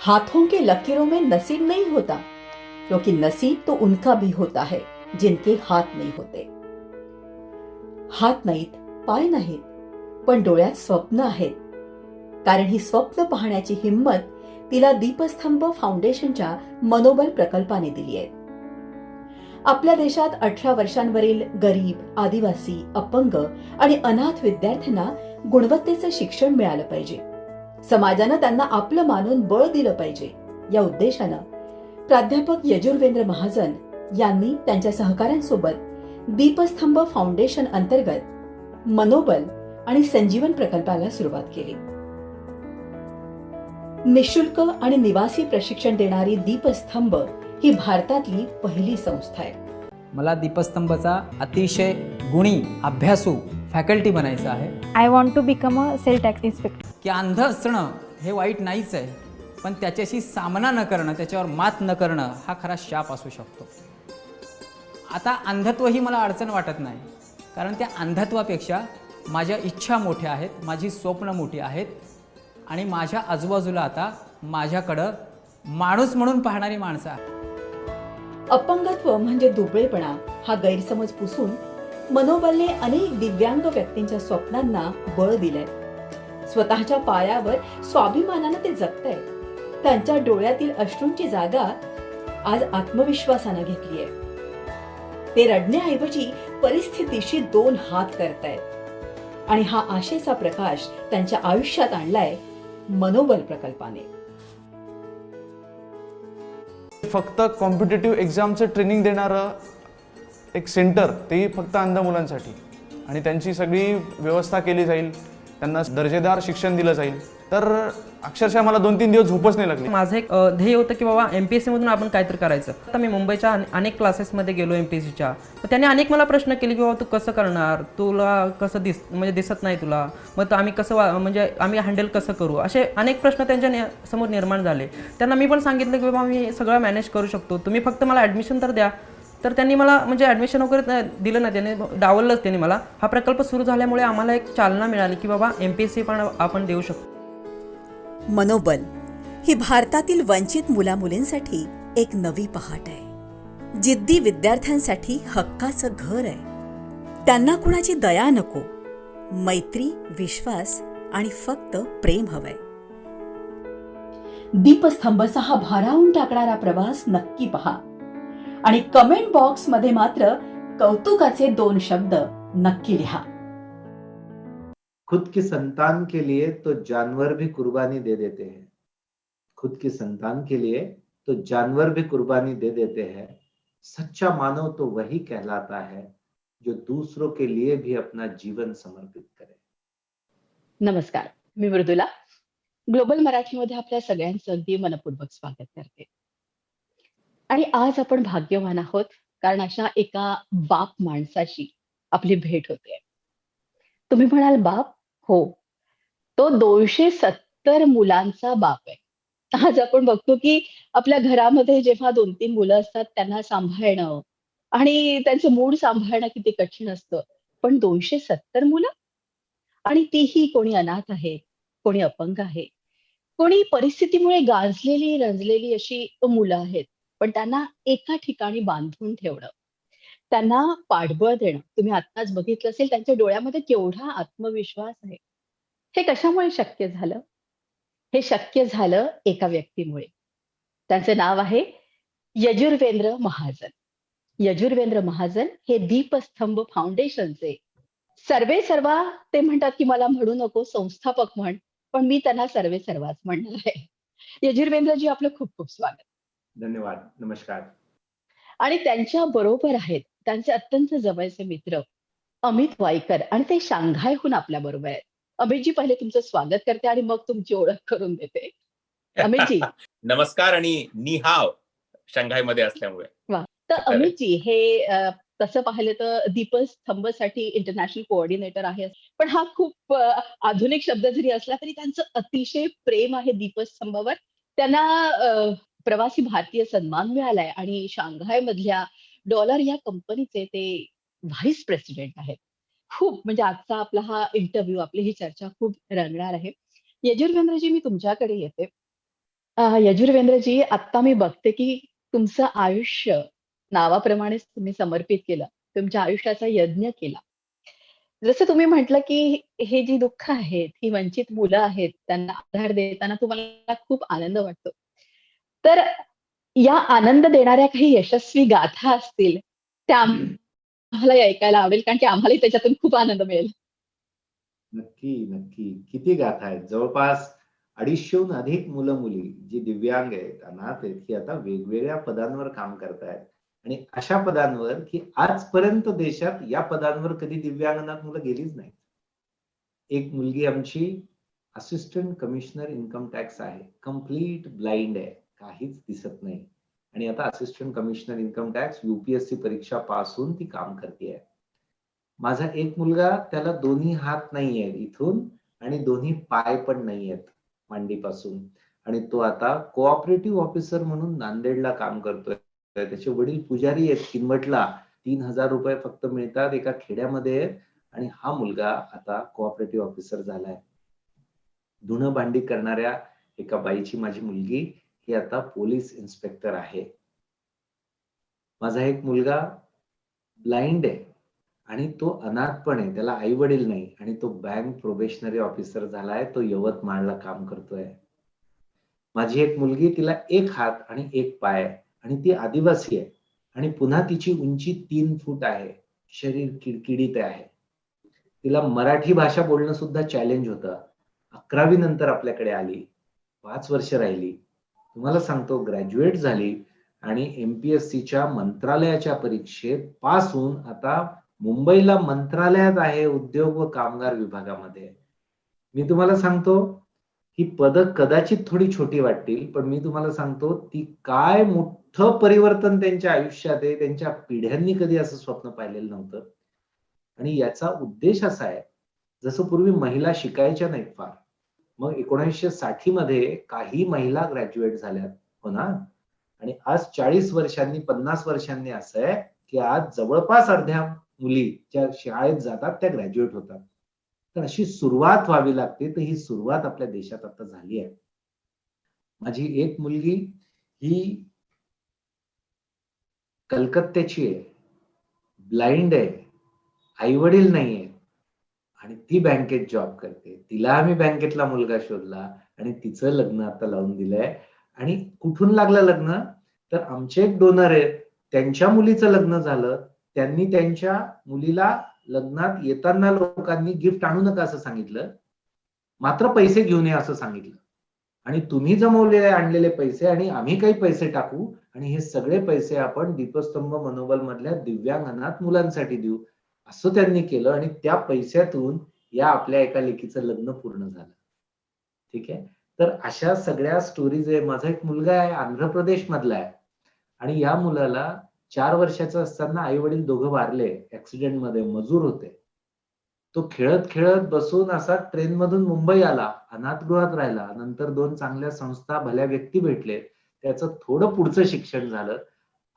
हाथों के लकीरों में नसीब नहीं होता, क्योंकि नसीब तो उनका भी होता है जिनके हात नहीं होते. हात नाहीत, पाय नाहीत, पण डोळ्यात स्वप्न आहेत. कारण ही स्वप्न पाहण्याची हिंमत तिला दीपस्तंभ फाउंडेशनच्या मनोबल प्रकल्पाने दिली आहे. आपल्या देशात 18 वर्षांवरील गरीब, आदिवासी, अपंग आणि अनाथ विद्यार्थ्यांना गुणवत्तेचं शिक्षण मिळालं पाहिजे. समाजानं त्यांना आपलं मानून बळ दिलं पाहिजे. या उद्देशानं प्राध्यापक यजुर्वेंद्र महाजन यांनी त्यांच्या सहकाऱ्यांसोबत दीपस्तंभ फाउंडेशन अंतर्गत मनोबल आणि संजीवन प्रकल्पाला सुरुवात केली. निशुल्क आणि निवासी प्रशिक्षण देणारी दीपस्तंभ ही भारतातली पहिली संस्था आहे. मला दीपस्तंभचा अतिशय गुणी अभ्यासू फॅकल्टी बनायचं आहे. I want to become a sale tax inspector. की अंध असणं हे वाईट नाहीच आहे, पण त्याच्याशी सामना न करणं, त्याच्यावर मात न करणं हा खरा शाप असू शकतो. आता अंधत्व ही मला अडचण वाटत नाही, कारण त्या अंधत्वापेक्षा माझ्या इच्छा मोठ्या आहेत, माझी स्वप्न मोठी आहेत आणि माझ्या आजूबाजूला आता माझ्याकडं माणूस म्हणून पाहणारी माणसं आहेत. अपंगत्व म्हणजे दुबळेपणा हा गैरसमज पुसून मनोबलने अनेक दिव्यांग व्यक्तींच्या स्वप्नांना बळ दिलंय. स्वतःच्या पायावर स्वाभिमानानं ते जगतायत. त्यांच्या डोळ्यातील अश्रूंची जागा आज आत्मविश्वासानं घेतलीय. ते रडण्याऐवजी परिस्थितीशी 2 हात करतायत आणि हा आशेचा प्रकाश त्यांच्या आयुष्यात आणलाय मनोबल प्रकल्पाने. फक्त कॉम्पिटिटिव्ह एक्झामचं ट्रेनिंग देणारं एक सेंटर, तेही फक्त अंध मुलांसाठी, आणि त्यांची सगळी व्यवस्था केली जाईल, त्यांना दर्जेदार शिक्षण दिलं जाईल. तर अक्षरशः मला 2-3 दिवस झोपच नाही लागली. माझं एक ध्येय होतं की बाबा MPSC मधून आपण काहीतरी करायचं. आता मी मुंबईच्या अनेक क्लासेसमध्ये गेलो MPSCच्या, तर त्यांनी अनेक मला प्रश्न केले की बाबा तू कसं करणार, तुला कसं दिसत नाही तुला, मग तर आम्ही कसं म्हणजे आम्ही हँडल कसं करू, असे अनेक प्रश्न त्यांच्या समोर निर्माण झाले. त्यांना मी पण सांगितलं की बाबा मी सगळं मॅनेज करू शकतो, तुम्ही फक्त मला ॲडमिशन तर द्या. तर त्यांनी मला म्हणजे ॲडमिशन वगैरे दिलं नाही, त्यांनी डावललंच त्यांनी मला. हा प्रकल्प सुरू झाल्यामुळे आम्हाला एक चालना मिळाली की बाबा MPSC पण आपण देऊ शकतो. मनोबल ही भारतातील वंचित मुलामुलींसाठी एक नवी पहाट आहे. जिद्दी विद्यार्थ्यांसाठी हक्काचं घर आहे. त्यांना कुणाची दया नको, मैत्री, विश्वास आणि फक्त प्रेम हवंय. दीपस्तंभचा हा भारावून टाकणारा प्रवास नक्की पहा आणि कमेंट बॉक्स मध्ये मात्र कौतुकाचे 2 शब्द नक्की लिहा. खुद की संतान के लिए तो जानवर भी कुर्बानी दे देते हैं. खुद की संतान के लिए तो जानवर भी कुर्बानी दे देते हैं. सच्चा मानव तो वही कहलाता है जो दूसरों के लिए भी अपना जीवन समर्पित करे. नमस्कार, मी मृदुला. ग्लोबल मराठीमध्ये आपल्या सगळ्यांचं अगदी मनपूर्वक स्वागत करते. आणि आज आपण भाग्यवान आहोत, कारण अशा एका बाप माणसाशी आपली भेट होते. तुम्ही म्हणाल बाप? हो, तो 270 मुलांचा बाप आहे. आज आपण बघतो की आपल्या घरामध्ये जेव्हा 2-3 मुलं असतात, त्यांना सांभाळणं आणि त्यांचं मूड सांभाळणं किती कठीण असतं. पण 270 मुलं, आणि तीही कोणी अनाथ आहे, कोणी अपंग आहे, कोणी परिस्थितीमुळे गांजलेली रंजलेली अशी मुलं आहेत. पण त्यांना एका ठिकाणी बांधून ठेवणं, त्यांना पाठबळ देणं. तुम्ही आत्ताच बघितलं असेल त्यांच्या डोळ्यामध्ये केवढा आत्मविश्वास आहे. हे कशामुळे शक्य झालं? हे शक्य झालं एका व्यक्तीमुळे. त्यांचं नाव आहे यजुर्वेंद्र महाजन. यजुर्वेंद्र महाजन हे दीपस्तंभ फाउंडेशनचे सर्वे सर्वा. ते म्हणतात की मला म्हणू नको, संस्थापक म्हण, पण मी त्यांना सर्वे सर्वाच म्हणणार आहे. यजुर्वेंद्रजी, आपलं खूप खूप स्वागत. धन्यवाद. नमस्कार. आणि त्यांच्या बरोबर आहेत त्यांचे अत्यंत जवळचे मित्र अमित वाईकर, आणि ते शांघायहून आपल्या बरोबर आहेत. अमितजी, पहिले तुमचं स्वागत करते आणि मग तुमची ओळख करून देते. अमितजी. नमस्कार आणि नि हाव, शंघाई मध्ये असल्यामुळे. वा. तर अमितजी हे तसं पाहिलं तर दीपस्तंभसाठी इंटरनॅशनल कोऑर्डिनेटर आहे. पण हा खूप आधुनिक शब्द जरी असला तरी त्यांचं अतिशय प्रेम आहे दीपस्तंभावर. त्यांना प्रवासी भारतीय सन्मान मिळालाय आणि शांघाय मधल्या डॉलर या कंपनीचे ते व्हाईस प्रेसिडेंट आहेत. खूप म्हणजे आजचा आपला हा इंटरव्ह्यू, आपली ही चर्चा खूप रंगणार आहे. यजुर्वेंद्रजी, मी तुमच्याकडे येते. यजुर्वेंद्रजी, आता मी बघते की तुमचं आयुष्य नावाप्रमाणेच तुम्ही समर्पित केलं. तुमच्या आयुष्याचा यज्ञ केला. जसं तुम्ही म्हटलं की हे जी दुःख आहेत, ही वंचित मुलं आहेत, त्यांना आधार देताना तुम्हाला खूप आनंद वाटतो. तर या आनंद देणाऱ्या काही यशस्वी गाथा असतील, त्या आम्हालाही ऐकायला आवडेल, कारण की आम्हालाही त्याच्यातून खूप आनंद मिळेल. नक्की, नक्की. किती गाथा आहेत. जवळपास 250हून अधिक मुलं-मुली जी दिव्यांग आहेत, अनाथ आहेत, ही आता वेगवेगळ्या पदांवर काम करतायत. आणि अशा पदांवर, की आजपर्यंत देशात या पदांवर कधी दिव्यांग अनाथ मुलं गेलीच नाहीत. एक मुलगी आमची असिस्टंट कमिशनर इन्कम टॅक्स आहे. कंप्लीट ब्लाइंड आहे. काहीच दिसत नाही. आणि आता assistant commissioner income tax UPSC परीक्षा पास होऊन ती काम करतेय. माझा एक मुलगा, त्याला दोन्ही हात नाहीयेत इथून आणि दोन्ही पाय पण नाहीयेत मांडीपासून. आणि तो आता कोऑपरेटिव्ह ऑफिसर म्हणून नांदेडला काम करतोय. त्याचे वडील पुजारी आहेत किनवटला. 3,000 रुपये फक्त मिळतात एका खेड्यामध्ये आहेत. आणि हा मुलगा आता कोऑपरेटिव्ह ऑफिसर झालाय. धुणं भांडी करणाऱ्या एका बाईची माझी मुलगी ही आता पोलीस इन्स्पेक्टर आहे. माझा एक मुलगा ब्लाइंड आहे आणि तो अनाथ पण आहे. त्याला आई वडील नाही आणि तो बँक प्रोबेशनरी ऑफिसर झालाय. तो यवतमाळला काम करतोय. माझी एक मुलगी, तिला एक हात आणि एक पाय आहे आणि ती आदिवासी आहे आणि पुन्हा तिची उंची 3 फूट आहे. शरीर किडकिडीत आहे. तिला मराठी भाषा बोलणं सुद्धा चॅलेंज होतं. 11वी नंतर आपल्याकडे आली. 5 वर्ष राहिली. तुम्हाला सांगतो, ग्रॅज्युएट झाली आणि MPSCच्या मंत्रालयाच्या परीक्षेत पास होऊन आता मुंबईला मंत्रालयात आहे, उद्योग व कामगार विभागामध्ये. मी तुम्हाला सांगतो, ही पदं कदाचित थोडी छोटी वाटतील, पण मी तुम्हाला सांगतो, ती काय मोठं परिवर्तन त्यांच्या आयुष्यात आहे. त्यांच्या पिढ्यांनी कधी असं स्वप्न पाहिलेलं नव्हतं. आणि याचा उद्देश असा आहे, जसं पूर्वी महिला शिकायच्या नाहीत फार. मग 1960 मध्ये काही महिला ग्रॅज्युएट झाल्यात, हो ना? आणि आज 40 वर्षांनी, 50 वर्षांनी असं आहे, की आज जवळपास अर्ध्या मुली ज्या शाळेत जातात त्या ग्रॅज्युएट होतात. तर अशी सुरुवात व्हावी लागते. तर ही सुरुवात आपल्या देशात आता झाली आहे. माझी एक मुलगी ही कलकत्त्याची आहे, ब्लाइंड आहे, आई वडील नाहीये आणि ती बँकेत जॉब करते. तिला आम्ही बँकेतला मुलगा शोधला आणि तिचं लग्न आता लावून दिलंय. आणि कुठून लागलं लग्न? तर आमचे एक डोनर आहेत, त्यांच्या मुलीचं लग्न झालं. त्यांनी त्यांच्या मुलीला लग्नात येताना लोकांनी गिफ्ट आणू नका असं सांगितलं, मात्र पैसे घेऊन या असं सांगितलं. आणि तुम्ही जमवलेले आणलेले पैसे आणि आम्ही काही पैसे टाकू आणि हे सगळे पैसे आपण दीपस्तंभ मनोबल मधल्या दिव्यांग अनाथ मुलांसाठी देऊ, असं त्यांनी केलं. आणि त्या पैशातून या आपल्या एका लेकीचं लग्न पूर्ण झालं. ठीक आहे. तर अशा सगळ्या स्टोरीज आहे. माझा एक मुलगा आहे, आंध्र प्रदेश मधला आहे आणि या मुलाला 4 वर्षाचा असताना आई वडील दोघं वारले ऍक्सिडेंट मध्ये, मजूर होते. तो खेळत खेळत बसून असा ट्रेन मधून मुंबई आला, अनाथगृहात राहिला. नंतर 2 चांगल्या संस्था, भल्या व्यक्ती भेटले, त्याचं थोडं पुढचं शिक्षण झालं.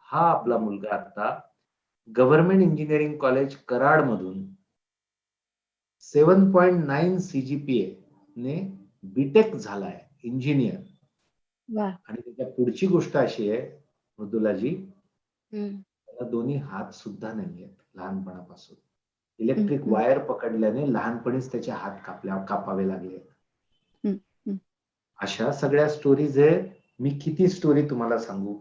हा आपला मुलगा आता गव्हर्नमेंट इंजिनिअरिंग कॉलेज कराड मधून 7.9 CGPA ने बीटेक झालाय, इंजिनियर. वा. आणि त्याच्या पुढची गोष्ट अशी आहे, मृदुलाजी, हम्म. त्याला दोन्ही हात सुद्धा नाहीयेत लहानपणापासून. इलेक्ट्रिक हम्म. वायर पकडल्याने लहानपणीच त्याचे हात कापावे लागले. हम्म. अशा सगळ्या स्टोरीज आहे. मी किती स्टोरी तुम्हाला सांगू.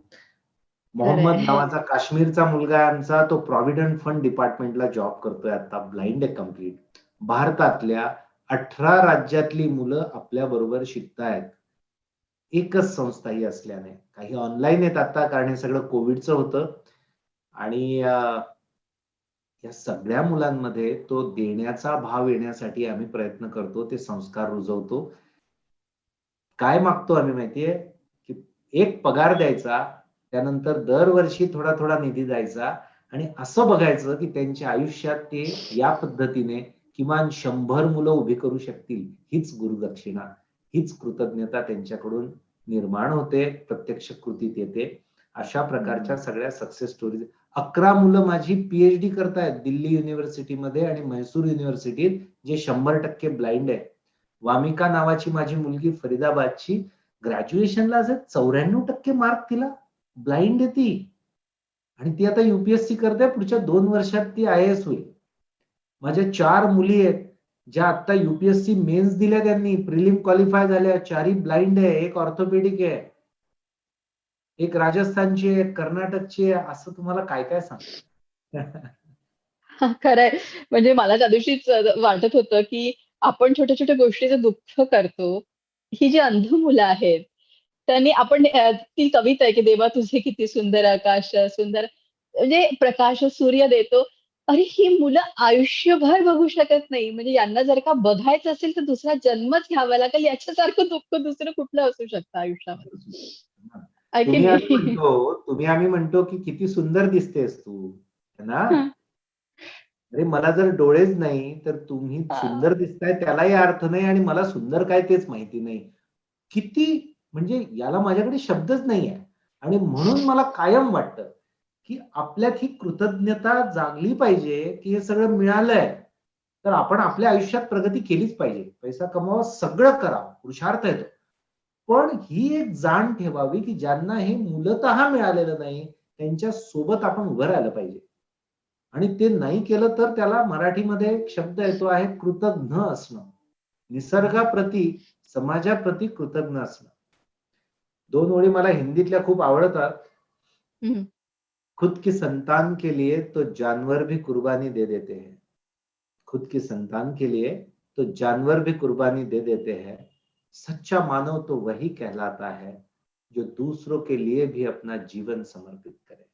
मोहम्मद खरंय. नावाचा काश्मीरचा मुलगा आहे आमचा, तो प्रॉव्हिडंट फंड डिपार्टमेंटला जॉब करतोय आता, ब्लाइंड आहे कम्प्लीट. भारतातल्या 18 राज्यातली मुलं आपल्या बरोबर शिकतायत, एकच संस्था ही असल्याने. काही ऑनलाईन आहेत आता, कारण हे सगळं कोविडचं होतं. आणि या सगळ्या मुलांमध्ये तो देण्याचा भाव येण्यासाठी आम्ही प्रयत्न करतो, ते संस्कार रुजवतो. काय मागतो आम्ही माहितीये, की एक पगार द्यायचा, त्यानंतर दरवर्षी थोडा थोडा निधी द्यायचा आणि असं बघायचं की त्यांच्या आयुष्यात ते या पद्धतीने किमान 100 मुलं उभी करू शकतील. हीच गुरुदक्षिणा, हीच कृतज्ञता त्यांच्याकडून निर्माण होते, प्रत्यक्ष कृतीत येते. अशा प्रकारच्या सगळ्या सक्सेस स्टोरीज. 11 मुलं माझी PhD करतायत दिल्ली युनिव्हर्सिटीमध्ये आणि म्हैसूर युनिव्हर्सिटीत, जे 100% ब्लाइंड आहे. वामिका नावाची माझी मुलगी फरीदाबादची ग्रॅज्युएशनला असे 94% मार्क तिला, ब्लाइंड आहे ती, आणि ती आता युपीएससी करते. पुढच्या 2 वर्षात ती IAS होईल. माझ्या 4 मुली आहेत ज्या आता युपीएससी मेन्स दिल्या, त्यांनी प्रिलिम क्वालिफाय झाल्या, 4ही ब्लाइंड आहे, एक ऑर्थोपेडिक आहे, एक राजस्थानची आहे, एक कर्नाटकची आहे. असं तुम्हाला काय काय सांग. खरंय. म्हणजे मला त्या दिवशीच वाटत होतं, की आपण छोट्या-छोट्या गोष्टीचं दुःख करतो. ही जी अंध मुलं आहेत, त्यांनी आपण ती कविता आहे, की "देवा तुझे किती सुंदर आकाश, सुंदर" म्हणजे प्रकाश सूर्य देतो. अरे ही मुलं आयुष्यभर बघू शकत नाही. म्हणजे यांना जर का बघायचं असेल, तर दुसरा जन्मच घ्यावा लागेल. याच्यासारखं दुःख दुसरं कुठलं असू शकतं आयुष्यामध्ये. आहे की नाही? तुम्ही आम्ही म्हणतो की किती सुंदर दिसतेस तू, है ना? हं. अरे मला जर डोळेच नाही तर तुम्ही सुंदर दिसताय त्यालाही अर्थ नाही, आणि मला सुंदर काय तेच माहिती नाही. किती, म्हणजे याला माझ्याकडे शब्दच नाहीये. आणि म्हणून मला कायम वाटतं की आपल्यात ही कृतज्ञता जागली पाहिजे की हे सगळं मिळालंय, तर आपण आपल्या आयुष्यात प्रगती केलीच पाहिजे. पैसा कमवा, सगळं करा, पुरुषार्थ आहे तो. पण ही एक जाण ठेवावी की ज्यांना हे मूलतः मिळालेलं नाही, त्यांच्या सोबत आपण उभं राहिलं पाहिजे. आणि ते नाही केलं तर त्याला मराठीमध्ये एक शब्द येतो आहे, कृतज्ञ असणं. निसर्गाप्रती, समाजाप्रती कृतज्ञ असणं. 2 ओळी मला हिंदीतल्या खूप आवडतात. हं. खुद की संतान के लिए तो जानवर भी कुर्बानी दे देते हैं. खुद की संतान के लिए तो जानवर भी कुर्बानी दे देते हैं. सच्चा मानव तो वही कहलाता है जो दूसरों के लिए भी अपना जीवन समर्पित करे.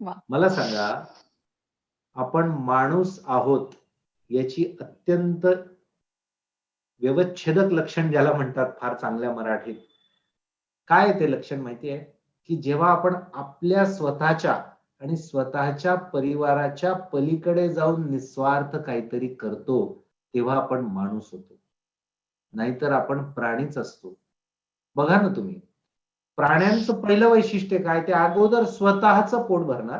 वाह! मला सांगा, आपण माणूस आहोत याची अत्यंत व्यवच्छेदक लक्षण ज्याला म्हणतात फार चांगल्या मराठीत, काय ते लक्षण माहिती आहे? की जेव्हा आपण आपल्या स्वतःच्या आणि स्वतःच्या परिवाराच्या पलीकडे जाऊन निस्वार्थ काहीतरी करतो, तेव्हा आपण माणूस होतो. नाहीतर आपण प्राणीच असतो. बघा ना तुम्ही, प्राण्यांचं पहिलं वैशिष्ट्य काय? ते अगोदर स्वतःचं पोट भरणार.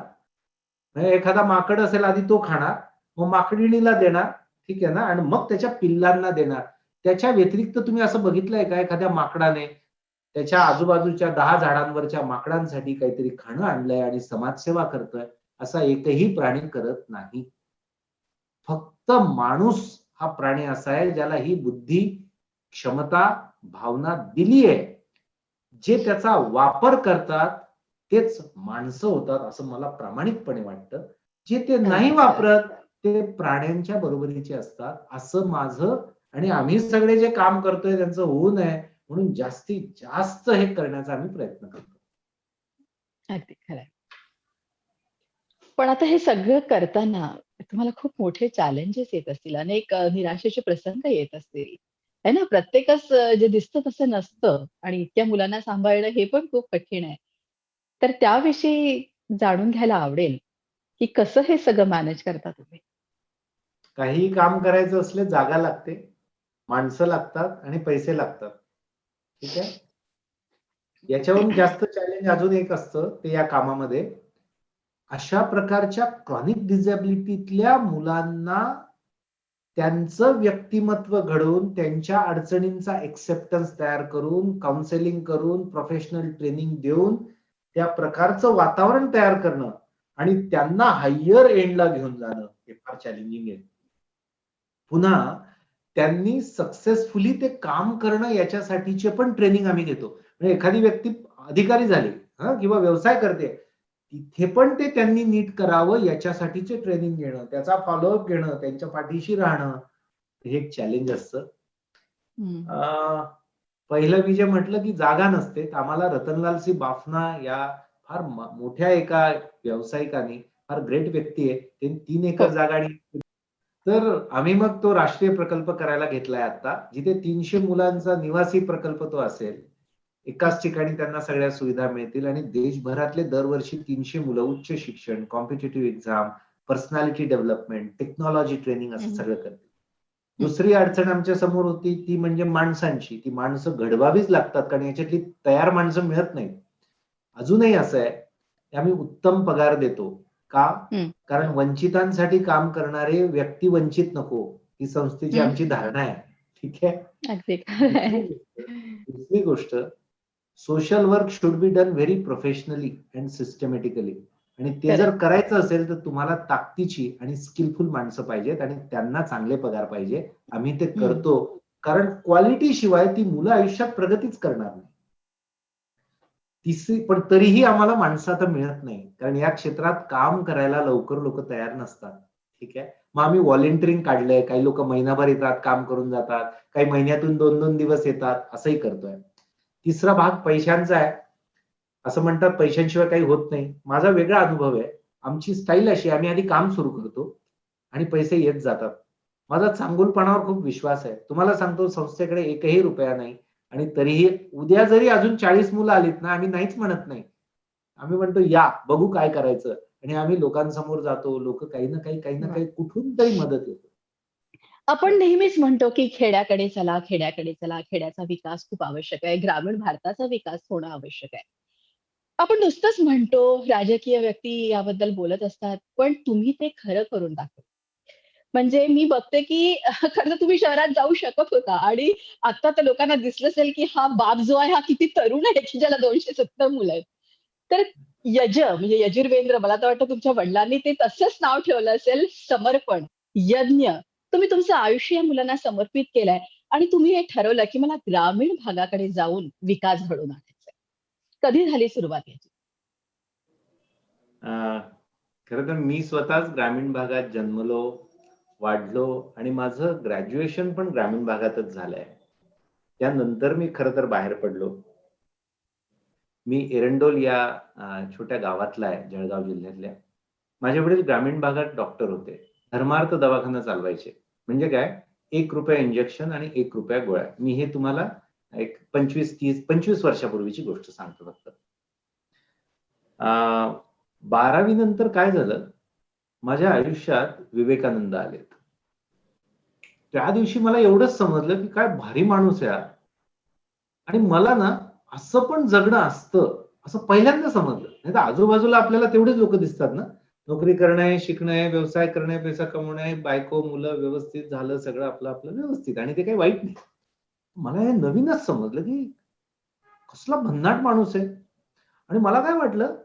म्हणजे एखादा माकड असेल, आधी तो खाणार, मग माकडिणीला देणार, ठीक आहे ना, आणि मग त्याच्या पिल्लांना देणार. त्याच्या व्यतिरिक्त तुम्ही असं बघितलंय का एखाद्या माकडाने त्याच्या आजूबाजूच्या 10 झाडांवरच्या माकडांसाठी काहीतरी खाणं आणलंय आणि समाजसेवा करतोय? असा एकही प्राणी करत नाही. फक्त माणूस हा प्राणी असा आहे ज्याला ही बुद्धी, क्षमता, भावना दिली आहे. जे त्याचा वापर करतात तेच माणसं होतात, असं मला प्रामाणिकपणे वाटतं. जे ते नाही अगदी खरं. वापरत ते प्राण्यांच्या बरोबरीचे असतात, असं माझं. आणि आम्ही सगळे जे काम करतोय त्यांचं होऊ नये म्हणून जास्तीत जास्त हे करण्याचा आम्ही प्रयत्न करतो. अगदी खरं. पण आता हे सगळं करताना तुम्हाला खूप मोठे चॅलेंजेस येत असतील. अनेक निराशेचे प्रसंग येत असतील. आहे ना? प्रत्येकच जे दिसतं तसं नसतं आणि इतक्या मुलांना सांभाळणं हे पण खूप कठीण आहे. तर त्याविषयी जाणून घ्यायला आवडेल, की कसं हे सगळं मॅनेज करता तुम्ही? काहीही काम करायचं असले जागा लागते, माणसं लागतात आणि पैसे लागतात. ठीक आहे? याच्याहून जास्त चॅलेंज अजून एक असतं, ते या कामामध्ये अशा प्रकारच्या क्रॉनिक डिसॅबिलिटीतल्या मुलांना त्यांचं व्यक्तिमत्व घडवून, त्यांच्या अडचणींचा एक्सेप्टन्स तयार करून, काउन्सेलिंग करून, प्रोफेशनल ट्रेनिंग देऊन त्या प्रकारचं वातावरण तयार करणं आणि त्यांना हायर एंडला घेऊन जाणं हे फार चॅलेंजिंग आहे. पुन्हा त्यांनी सक्सेसफुली ते काम करणं याच्यासाठीचे पण ट्रेनिंग आम्ही घेतो. म्हणजे एखादी व्यक्ती अधिकारी झाली किंवा व्यवसाय करते, तिथे पण ते त्यांनी नीट करावं याच्यासाठीचे ट्रेनिंग घेणं, त्याचा फॉलोअप घेणं, त्यांच्या पाठीशी राहणं, हे एक चॅलेंज असतं. हं. पहिलं मी जे म्हटलं की जागा नसते, तर आम्हाला रतनलाल सी बाफना या फार मोठ्या एका व्यावसायिकाने, फार ग्रेट व्यक्ती आहे, त्यांनी 3 एकर जागा आणि तर आम्ही मग तो राष्ट्रीय प्रकल्प करायला घेतलाय आता, जिथे 300 मुलांचा निवासी प्रकल्प तो असेल. एकाच ठिकाणी त्यांना सगळ्या सुविधा मिळतील आणि देशभरातले दरवर्षी 300 मुलं उच्च शिक्षण, competitive exam, personality development, technology training असं हं. सगळं करतील. दुसरी अडचण आमच्या समोर होती ती म्हणजे माणसांची. ती माणसं घडवावीच लागतात, कारण याच्यातली तयार माणसं मिळत नाहीत. अजूनही असं आहे, की आम्ही उत्तम पगार देतो. का? हं. कारण वंचितांसाठी काम करणारे व्यक्ती वंचित नको, ही संस्थेची हं. आमची धारणा आहे. ठीक आहे. अगदी दुसरी गोष्ट, social work should be done very professionally and systematically. आणि ते जर करायचं असेल तर तुम्हाला ताकदीची आणि स्किलफुल माणसं पाहिजेत आणि त्यांना चांगले पगार पाहिजे. आम्ही ते करतो, कारण क्वालिटी शिवाय ती मुलं आयुष्यात प्रगतीच करणार नाही. तिसरी, पण तरीही आम्हाला माणसं आता मिळत नाही, कारण या क्षेत्रात काम करायला लवकर लोक तयार नसतात. ठीक आहे. मग आम्ही व्हॉलेंटिअरिंग काढलंय. काही लोक महिनाभर येतात, काम करून जातात, काही महिन्यातून 2-2 दिवस येतात, असंही करतोय. तिसरा भाग पैशांचा आहे. असं म्हणतात पैशांशिवाय काही होत नाही. माझा वेगळा अनुभव आहे. आमची स्टाईल अशी, आम्ही आधी काम सुरू करतो आणि पैसे येत जातात. माझा चांगुलपणावर खूप विश्वास आहे. तुम्हाला सांगतो, संस्थेकडे एकही रुपया नाही आणि तरीही उद्या जरी अजून 40 मुलं आलीत ना, आम्ही नाहीच म्हणत नाही. आम्ही म्हणतो या, बघू काय करायचं. आणि आम्ही लोकांसमोर जातो. लोक काही ना काही कुठून तरी मदत येते. आपण नेहमीच म्हणतो की खेड्याकडे चला, खेड्याकडे चला, खेड्याचा विकास खूप आवश्यक आहे, ग्रामीण भारताचा विकास होणं आवश्यक आहे. आपण नुसतंच म्हणतो, राजकीय व्यक्ती याबद्दल बोलत असतात, पण तुम्ही ते खरं करून दाखवलं. म्हणजे मी बघते की खरं तर तुम्ही शहरात जाऊ शकत होता आणि आता तर लोकांना दिसलं असेल की हा बाप जो आहे हा किती तरुण आहे की ज्याला 270 मुलं आहेत. तर म्हणजे यजुर्वेंद्र, मला तर वाटतं तुमच्या वडिलांनी ते तसंच नाव ठेवलं असेल, समर्पण, यज्ञ. तुम्ही तुमचं आयुष्य या मुलांना समर्पित केलंय आणि तुम्ही हे ठरवलं की मला ग्रामीण भागाकडे जाऊन विकास घडवून आणायचा आहे. कधी झाली सुरुवात याची? खरं तर मी स्वतःच ग्रामीण भागात जन्मलो, वाढलो आणि माझं ग्रॅज्युएशन पण ग्रामीण भागातच झालंय. त्यानंतर मी खरं तर बाहेर पडलो. मी एरंडोल या छोट्या गावातला आहे, जळगाव जिल्ह्यातल्या. माझे वडील ग्रामीण भागात डॉक्टर होते. धर्मार्थ दवाखाना चालवायचे. म्हणजे काय, ₹1 इंजेक्शन आणि ₹1 गोळ्या. मी हे तुम्हाला एक 25 वर्षापूर्वीची गोष्ट सांगतो फक्त. 12वी नंतर काय झालं, माझ्या आयुष्यात विवेकानंद आलेत. त्या दिवशी मला एवढंच समजलं की काय भारी माणूस आहे हा. आणि मला ना असं पण जगणं असतं, असं पहिल्यांदा समजलं. नाही तर आजूबाजूला आपल्याला तेवढेच लोक दिसतात ना, नोकरी करणं, शिकणं, व्यवसाय करणं, पैसा कमवणं, बायको, मुलं, व्यवस्थित झालं सगळं आपलं आपलं व्यवस्थित, आणि ते काही वाईट नाही. मला हे नवीनच समजलं की कसला भन्नाट माणूस आहे. आणि मला काय वाटलं,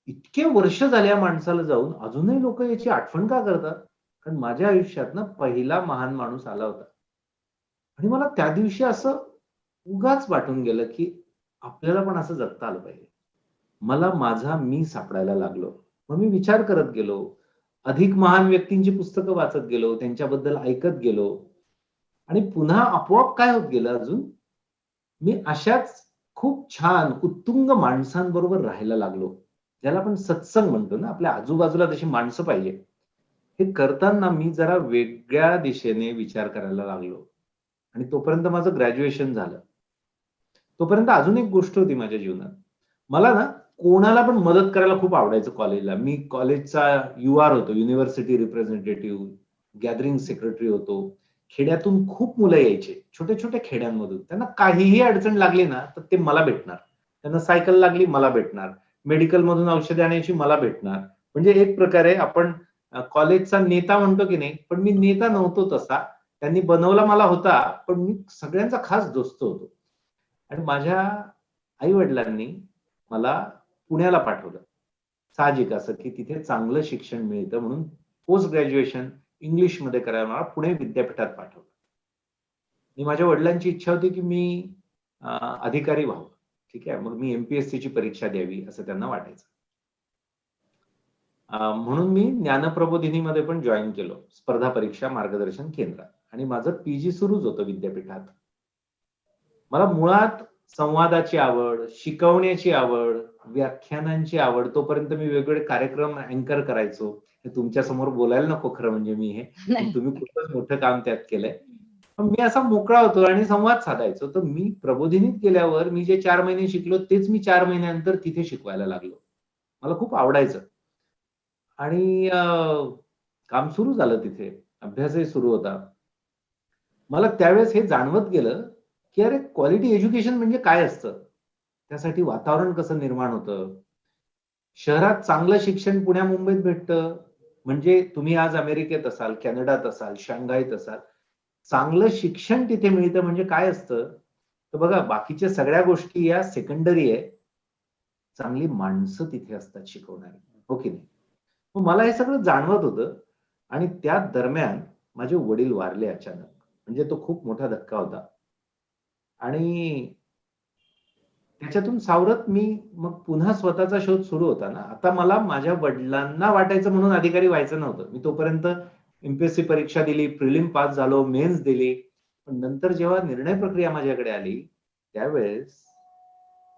इतके वर्ष झाले या माणसाला जाऊन अजूनही लोक याची आठवण का करतात? कारण माझ्या आयुष्यात ना पहिला महान माणूस आला होता. आणि मला त्या दिवशी असं उगाच वाटून गेलं की आपल्याला पण असं जगता आलं पाहिजे. मला माझा मी सापडायला लागलो. मग मी विचार करत गेलो. अधिक महान व्यक्तींची पुस्तकं वाचत गेलो, त्यांच्याबद्दल ऐकत गेलो. आणि पुन्हा आपोआप काय होत गेलं अजून, मी अशाच खूप छान उत्तुंग माणसांबरोबर राहायला लागलो. ज्याला आपण सत्संग म्हणतो ना, आपल्या आजूबाजूला तशी माणसं पाहिजे. हे करताना मी जरा वेगळ्या दिशेने विचार करायला लागलो. आणि तोपर्यंत माझं ग्रॅज्युएशन झालं. तोपर्यंत अजून एक गोष्ट होती माझ्या जीवनात. मला ना कोणाला पण मदत करायला खूप आवडायचं कॉलेजला. मी कॉलेजचा UR होतो, युनिव्हर्सिटी रिप्रेझेंटेटिव्ह, गॅदरिंग सेक्रेटरी होतो. खेड्यातून खूप मुलं यायचे, छोट्या छोट्या खेड्यांमधून. त्यांना काहीही अडचण लागली ना तर ते मला भेटणार. त्यांना सायकल लागली मला भेटणार, मेडिकल मधून औषधे आणायची मला भेटणार. म्हणजे एक प्रकारे आपण कॉलेजचा नेता म्हणतो की नाही, पण मी नेता नव्हतो तसा. त्यांनी बनवला मला होता, पण मी सगळ्यांचा खास दोस्त होतो. आणि माझ्या आई वडिलांनी मला पुण्याला पाठवलं. साहजिक असं की तिथे चांगलं शिक्षण मिळतं म्हणून पोस्ट ग्रॅज्युएशन इंग्लिशमध्ये करायला मला पुणे विद्यापीठात पाठवलं. आणि माझ्या वडिलांची इच्छा होती की मी अधिकारी व्हावं. ठीक आहे. मग मी MPSC ची परीक्षा द्यावी असं त्यांना वाटायचं. म्हणून मी ज्ञानप्रबोधिनीमध्ये पण जॉईन केलो, स्पर्धा परीक्षा मार्गदर्शन केंद्रात. आणि माझं PG सुरूच होतं विद्यापीठात. मला मुळात संवादाची आवड, शिकवण्याची आवड, व्याख्यानांची आवड. तोपर्यंत मी वेगवेगळे कार्यक्रम अँकर करायचो. हे तुमच्या समोर बोलायला नको खरं म्हणजे मी हे, पण तुम्ही खूपच मोठं काम त्यात केलंय. पण मी असा मोकळा होतो आणि संवाद साधायचो. तर मी प्रबोधिनीत गेल्यावर मी जे 4 महिने शिकलो तेच मी 4 महिन्यानंतर तिथे शिकवायला लागलो. मला खूप आवडायचं. आणि काम सुरू झालं तिथे, अभ्यासही सुरू होता. मला त्यावेळेस हे जाणवत गेलं की अरे क्वालिटी एज्युकेशन म्हणजे काय असतं, त्यासाठी वातावरण कसं निर्माण होतं. शहरात चांगलं शिक्षण पुण्या मुंबईत भेटतं. म्हणजे तुम्ही आज अमेरिकेत असाल, कॅनडात असाल, शांघाईत असाल, चांगलं शिक्षण तिथे मिळतं म्हणजे काय असतं, तर बघा बाकीच्या सगळ्या गोष्टी या सेकंडरी आहे. चांगली माणसं तिथे असतात शिकवणारी, हो की नाही? मग मला हे सगळं जाणवत होतं आणि त्या दरम्यान माझे वडील वारले अचानक. म्हणजे तो खूप मोठा धक्का होता. आणि त्याच्यातून सावरत मी मग पुन्हा स्वतःचा शोध सुरू होता ना. आता मला माझ्या वडिलांना वाटायचं म्हणून अधिकारी व्हायचं नव्हतं. मी तोपर्यंत एम-पी-एस-सी परीक्षा दिली, प्रिलिम पास झालो, मेन्स दिली. पण नंतर जेव्हा निर्णय प्रक्रिया माझ्याकडे आली, त्यावेळेस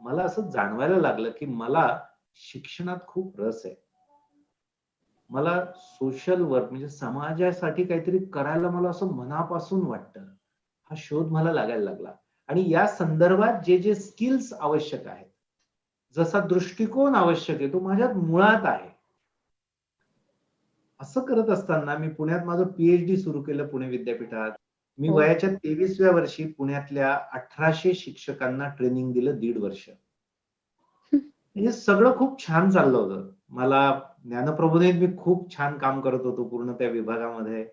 मला असं जाणवायला लागलं, की मला शिक्षणात खूप रस आहे. मला सोशल वर्क म्हणजे समाजासाठी काहीतरी करायला मला असं मनापासून वाटतं. हा शोध मला लागायला लागला आणि या संदर्भात जे स्किल्स आवश्यक आहेत, जसा दृष्टिकोन आवश्यक आहे, तो माझ्यात मुळात आहे. असं करत असताना मी पुण्यात माझं पी-एच-डी सुरू केलं पुणे विद्यापीठात. मी हो. वयाच्या 23व्या वर्षी पुण्यातल्या 1800 शिक्षकांना ट्रेनिंग दिलं 1.5 वर्ष. हे सगळं खूप छान चाललं होतं. मला ज्ञानप्रबोधिनीत मी खूप छान काम करत होतो पूर्ण त्या विभागामध्ये.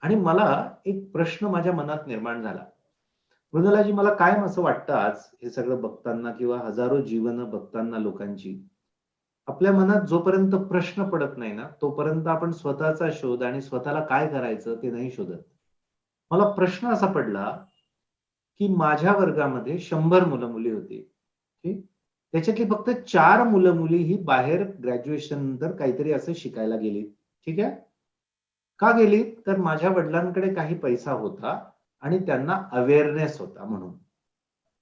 आणि मला एक प्रश्न माझ्या मनात निर्माण झाला. मृदुलाजी, मला कायम असं वाटतं आज हे सगळं बघताना किंवा हजारो जीवनं बघताना लोकांची, आपल्या मनात जोपर्यंत प्रश्न पडत नाही ना, तोपर्यंत आपण स्वतःचा शोध आणि स्वतःला काय करायचं ते नाही शोधत. मला प्रश्न असा पडला, की माझ्या वर्गामध्ये 100 मुलं-मुली होती. ठीक? त्याच्यातली फक्त 4 मुलं-मुली ही बाहेर ग्रॅज्युएशन नंतर काहीतरी असं शिकायला गेली. ठीक आहे? का गेली? तर माझ्या वडिलांकडे काही पैसा होता आणि त्यांना अवेअरनेस होता म्हणून.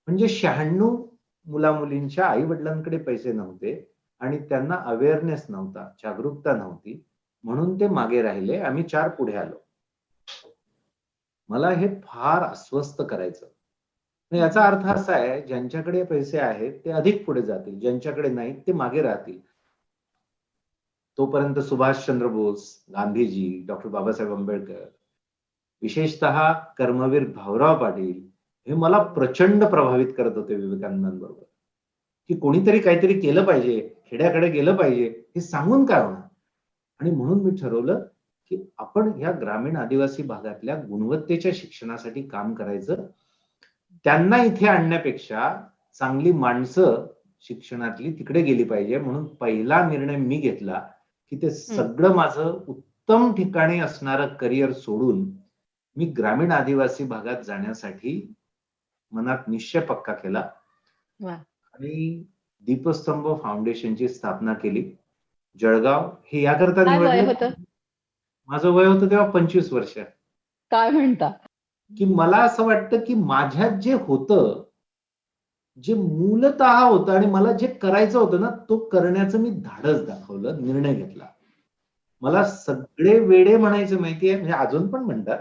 म्हणजे 96 मुला-मुलींच्या आई-वडिलांकडे पैसे नव्हते आणि त्यांना अवेअरनेस नव्हता, जागरूकता नव्हती. म्हणून ते मागे राहिले. आम्ही 4 पुढे आलो. मला हे फार अस्वस्थ करायचं. मग याचा अर्थ असा आहे, ज्यांच्याकडे पैसे आहेत ते अधिक पुढे जातील, ज्यांच्याकडे नाहीत ते मागे राहतील. तोपर्यंत सुभाषचंद्र बोस, गांधीजी, डॉक्टर बाबासाहेब आंबेडकर, विशेषतः कर्मवीर भाऊराव पाटील हे मला प्रचंड प्रभावित करत होते विवेकानंदांबरोबर, की कोणीतरी काहीतरी केलं पाहिजे, खेड्याकडे गेलं पाहिजे, हे सांगून काय होणार? आणि म्हणून मी ठरवलं, की आपण या ग्रामीण आदिवासी भागातल्या गुणवत्तेच्या शिक्षणासाठी काम करायचं. त्यांना इथे आणण्यापेक्षा चांगली माणसं शिक्षणातली तिकडे गेली पाहिजे. म्हणून पहिला निर्णय मी घेतला, की ते सगळं माझं उत्तम ठिकाणी असणारं करिअर सोडून मी ग्रामीण आदिवासी भागात जाण्यासाठी मनात निश्चय पक्का केला वा. आणि दीपस्तंभ फाउंडेशनची स्थापना केली. जळगाव हे याकरता काय वय निवडलं, होतं? माझं वय होतं तेव्हा 25 वर्ष. काय म्हणता? की मला असं वाटतं, की माझ्यात जे होतं, जे मूलतः होतं आणि मला जे करायचं होतं ना, तो करण्याचं मी धाडस दाखवलं, निर्णय घेतला. मला सगळे वेडे म्हणायचे माहिती आहे, म्हणजे अजून पण म्हणतात.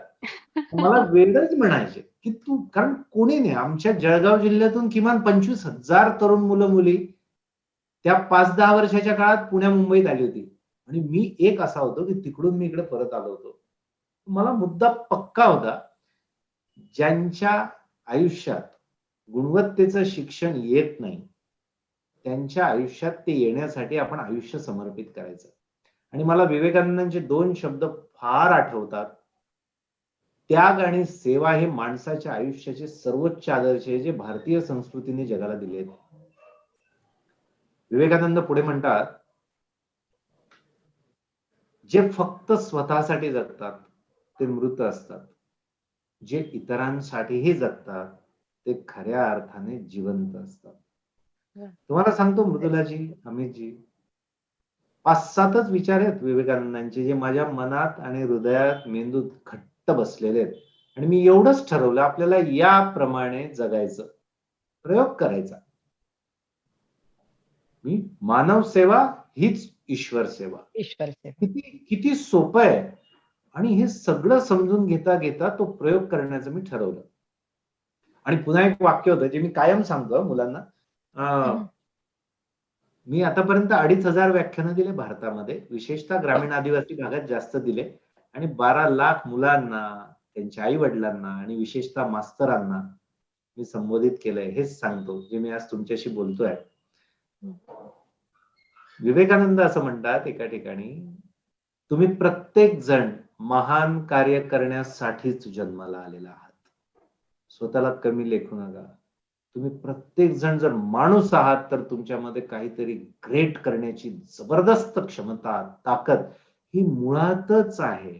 मला वेडच म्हणायचे, की तू, कारण कोणी नाही. आमच्या जळगाव जिल्ह्यातून किमान 25,000 तरुण मुलं-मुली त्या 5-10 वर्षाच्या काळात पुण्या-मुंबईत आली होती. आणि मी एक असा होतो, की तिकडून मी इकडे परत आलो होतो. मला मुद्दा पक्का होता, ज्यांच्या आयुष्यात गुणवत्तेचं शिक्षण येत नाही, त्यांच्या आयुष्यात ते येण्यासाठी आपण आयुष्य समर्पित करायचं. आणि मला विवेकानंदांचे 2 शब्द फार आठवतात. त्याग आणि सेवा हे माणसाच्या आयुष्याचे सर्वोच्च आदर्श आहे, जे भारतीय संस्कृतीने जगाला दिले आहेत. विवेकानंद पुढे म्हणतात, जे फक्त स्वतःसाठी जगतात ते मृत असतात. जे इतरांसाठीही जगतात ते खऱ्या अर्थाने जिवंत असतात. तुम्हाला सांगतो मृदुलाजी, अमितजी, 5-7च विचार आहेत विवेकानंदांचे, जे माझ्या मनात आणि हृदयात, मेंदूत घट्ट बसलेले आहेत. आणि मी एवढंच ठरवलं, आपल्याला याप्रमाणे जगायचं, प्रयोग करायचा. मी मानव सेवा हीच ईश्वर सेवा. ईश्वर सेवा. किती किती सोपं आहे. आणि हे सगळं समजून घेता घेता तो प्रयोग करण्याचं मी ठरवलं. आणि पुन्हा एक वाक्य होतं, जे मी कायम सांगतो मुलांना. मी आतापर्यंत 2,500 व्याख्यानं दिले भारतामध्ये, विशेषतः ग्रामीण आदिवासी भागात जास्त दिले. आणि 12 लाख मुलांना, त्यांच्या आई वडिलांना आणि विशेषतः मास्तरांना मी संबोधित केलंय. हेच सांगतो जे मी आज तुमच्याशी बोलतोय. विवेकानंद असं म्हणतात एका ठिकाणी, तुम्ही प्रत्येक जण महान कार्य करण्यासाठीच जन्माला आलेला आहात. स्वतःला कमी लेखू नका. तुम्ही प्रत्येक जण जर माणूस आहात तर तुमच्यामध्ये काहीतरी ग्रेट करण्याची जबरदस्त क्षमता, ताकद ही मुळातच आहे.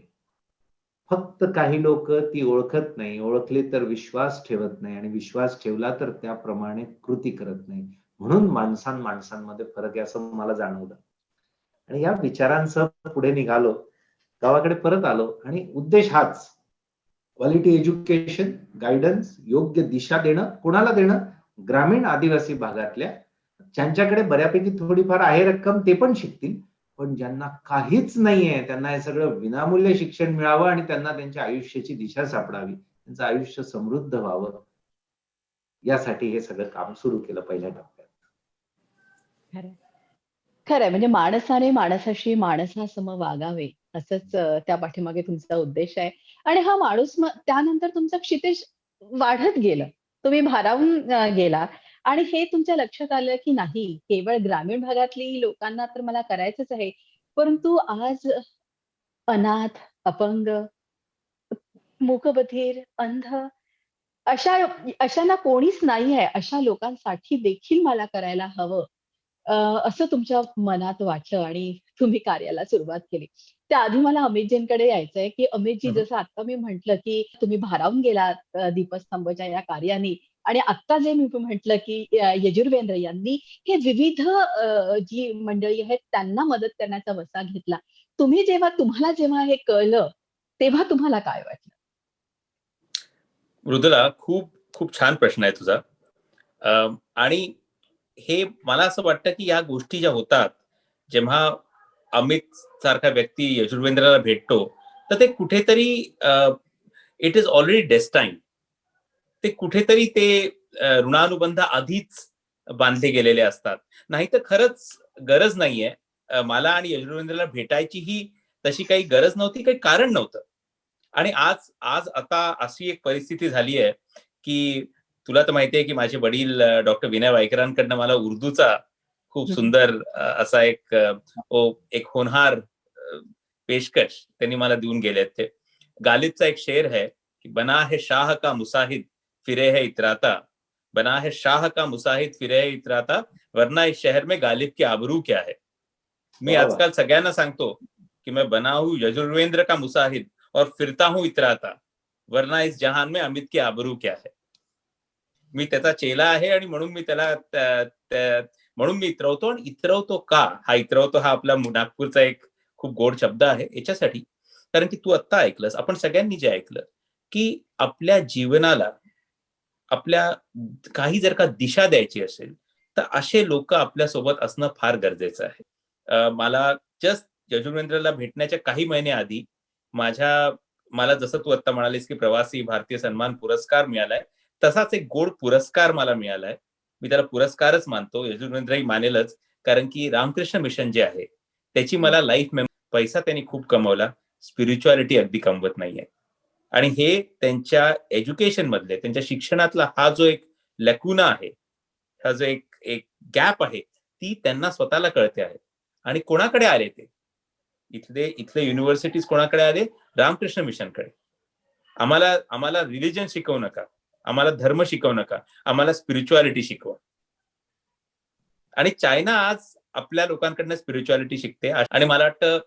फक्त काही लोक ती ओळखत नाही, ओळखली तर विश्वास ठेवत नाही आणि विश्वास ठेवला तर त्याप्रमाणे कृती करत नाही. म्हणून माणसांमध्ये फरक आहे असं मला जाणवलं. आणि या विचारांसह पुढे निघालो, गावाकडे परत आलो आणि उद्देश हाच, क्वालिटी एज्युकेशन, गायडन्स, योग्य दिशा देणं. कोणाला देणं? ग्रामीण आदिवासी भागातल्या ज्यांच्याकडे बऱ्यापैकी थोडीफार आहे रक्कम ते पण शिकतील, पण ज्यांना काहीच नाहीये त्यांना हे सगळं विनामूल्य शिक्षण मिळावं आणि त्यांना त्यांच्या आयुष्याची दिशा सापडावी, त्यांचं आयुष्य समृद्ध व्हावं, यासाठी हे सगळं काम सुरू केलं पहिल्या टप्प्यात. खरंय. खरंय, म्हणजे माणसाने माणसाशी माणसासम वागावे असंच त्या पाठीमागे तुमचा उद्देश आहे. आणि हा माणूस त्यानंतर तुमचं क्षितिज वाढत गेलं. तुम्ही भारावून गेला आणि हे तुमच्या लक्षात आलं की नाही, केवळ ग्रामीण भागातली लोकांना तर मला करायचंच आहे. परंतु आज अनाथ, अपंग, मूकबधीर, अंध अशा अशांना कोणीच नाही आहे. अशा लोकांसाठी देखील मला करायला हवं. अ, असं तुमच्या मनात वाटलं आणि तुम्ही कार्याला सुरुवात केली. त्याआधी मला अमितजींकडे यायचंय, की अमितजी हम्म. जसं आता मी म्हटलं, की तुम्ही भारावून गेलात दीपस्तंभच्या या कार्याने आणि आत्ता जे मी म्हटलं, की यजुर्वेंद्र यांनी हे विविध जी मंडळी आहेत त्यांना मदत करण्याचा वसा घेतला. तुम्हाला जेव्हा हे कळलं, तेव्हा तुम्हाला काय वाटलं? मृदुला, खूप खूप छान प्रश्न आहे तुझा. आणि हे मला असं वाटतं की या गोष्टी ज्या होतात, जेव्हा अमित सारखा व्यक्ती यजुर्वेंद्राला भेटतो, तर ते कुठेतरी इट इज ऑलरेडी डेस्टाईन. ते कुठेतरी ते ऋणानुबंध आधीच बांधले गेलेले असतात. नाहीतर खरंच गरज नाहीये. मला आणि यजुर्वेंद्रला भेटायची ही तशी काही गरज नव्हती, काही कारण नव्हतं. आणि आज आज आता अशी एक परिस्थिती झाली आहे की तुला तर माहिती आहे की माझे वडील डॉक्टर विनय वायकरांकडनं मला उर्दूचा खूप सुंदर असा एक होनहार पेशकश त्यांनी मला देऊन गेले. ते गालिबचा एक शेर है कि बना है शाह का मुसाहिद फिरे है इतराता, बना है शाह का मुसाहिद फिरे है इतराता, वरना इस शहर में गालिब की आबरू क्या है. मी वा वा. आजकाल सगळ्यांना सांगतो कि मैं बना हूं यजुर्वेंद्र का मुसाहिद और फिरता हूं इतराता, वरना इस जहान में अमित की आबरू क्या है. मी त्याचा चेला आहे आणि म्हणून मी त्याला म्हणून मी इतरवतो. आणि इतरवतो का? इतरवतो हा आपला नागपूरचा एक खूप गोड शब्द आहे याच्यासाठी, कारण की तू आत्ता ऐकलंस, आपण सगळ्यांनी जे ऐकलं, की आपल्या जीवनाला आपल्या काही जर का दिशा द्यायची असेल तर असे लोक आपल्या सोबत असणं फार गरजेचं आहे. मला जस्ट यजुर्वेंद्रला भेटण्याच्या काही महिने आधी मला जसं तू आता म्हणालीस की प्रवासी भारतीय सन्मान पुरस्कार मिळालाय, तसाच एक गोड पुरस्कार मला मिळालाय. मी त्याला पुरस्कारच मानतो, यजुर्वेंद्रही मानेलच, कारण की रामकृष्ण मिशन जे आहे त्याची मला लाईफ पैसा त्यांनी खूप कमवला, स्पिरिच्युअलिटी अगदी कमवत नाहीये. आणि हे त्यांच्या एज्युकेशन मधले, त्यांच्या शिक्षणातला हा जो एक लॅकुना आहे, हा जो एक एक गॅप आहे, ती त्यांना स्वतःला कळते आहे. आणि कोणाकडे आले ते? इथले युनिव्हर्सिटीज कोणाकडे आले? रामकृष्ण मिशनकडे. आम्हाला आम्हाला रिलिजन शिकवू नका, आम्हाला धर्म शिकवू नका, आम्हाला स्पिरिच्युअलिटी शिकवा. आणि चायना आज आपल्या लोकांकडनं स्पिरिच्युअलिटी शिकते. आणि मला वाटतं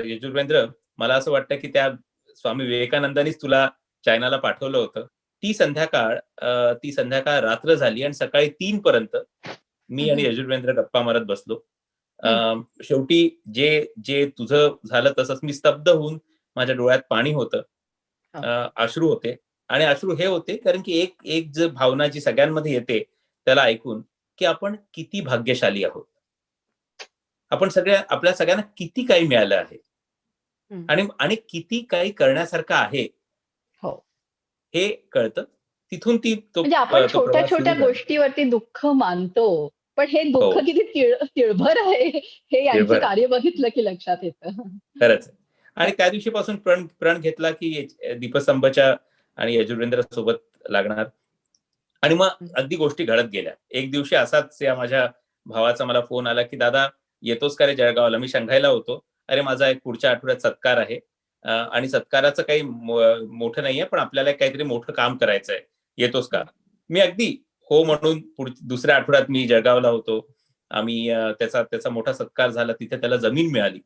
यजुर्वेंद्र, मला असं वाटतं की त्या स्वामी विवेकानंदांनीच तुला चायनाला पाठवलं होतं. ती संध्याकाळ रात्र झाली आणि सकाळी 3 पर्यंत मी आणि यजुर्वेंद्र गप्पा मारत बसलो. शेवटी जे जे तुझं झालं तसंच मी स्तब्ध होऊन, माझ्या डोळ्यात पाणी होतं, अश्रू होते. आणि अश्रू हे होते कारण की एक एक जे भावना जी सगळ्यांमध्ये येते त्याला ऐकून, की आपण किती भाग्यशाली आहोत. आपल्या सगळ्यांना किती काही मिळालं आहे आणि आणि किती काही करण्यासारखं आहे हो. हे कळतं. तिथून म्हणजे आपण तो छोट्या प्रवास छोट्या सुरू झाला. गोष्टीवरती दुःख मानतो, पण हे हो, दुःख किती तिळभर आहे हे यांचं निर्भर आहे. कार्य बघितलं की लक्षात येतं. खरंच आहे. आणि त्या दिवशीपासून प्रण घेतला की दीपस्तंभच्या आणि यजुर्वेंद्र सोबत लागणार. आणि मग अगदी गोष्टी घडत गेल्या. एक दिवशी असाच या माझ्या भावाचा मला फोन आला की दादा येतोस का रे जळगावला? मी शंघाईला होतो. अरे माझा एक पुढच्या आठवड्यात सत्कार आहे, आणि सत्काराचं काही मोठं नाहीये, पण आपल्याला काहीतरी मोठं काम करायचं आहे, येतोस का? मी अगदी हो म्हणून दुसऱ्या आठवड्यात मी जळगावला होतो. आम्ही त्याचा मोठा सत्कार झाला. तिथे त्याला जमीन मिळाली.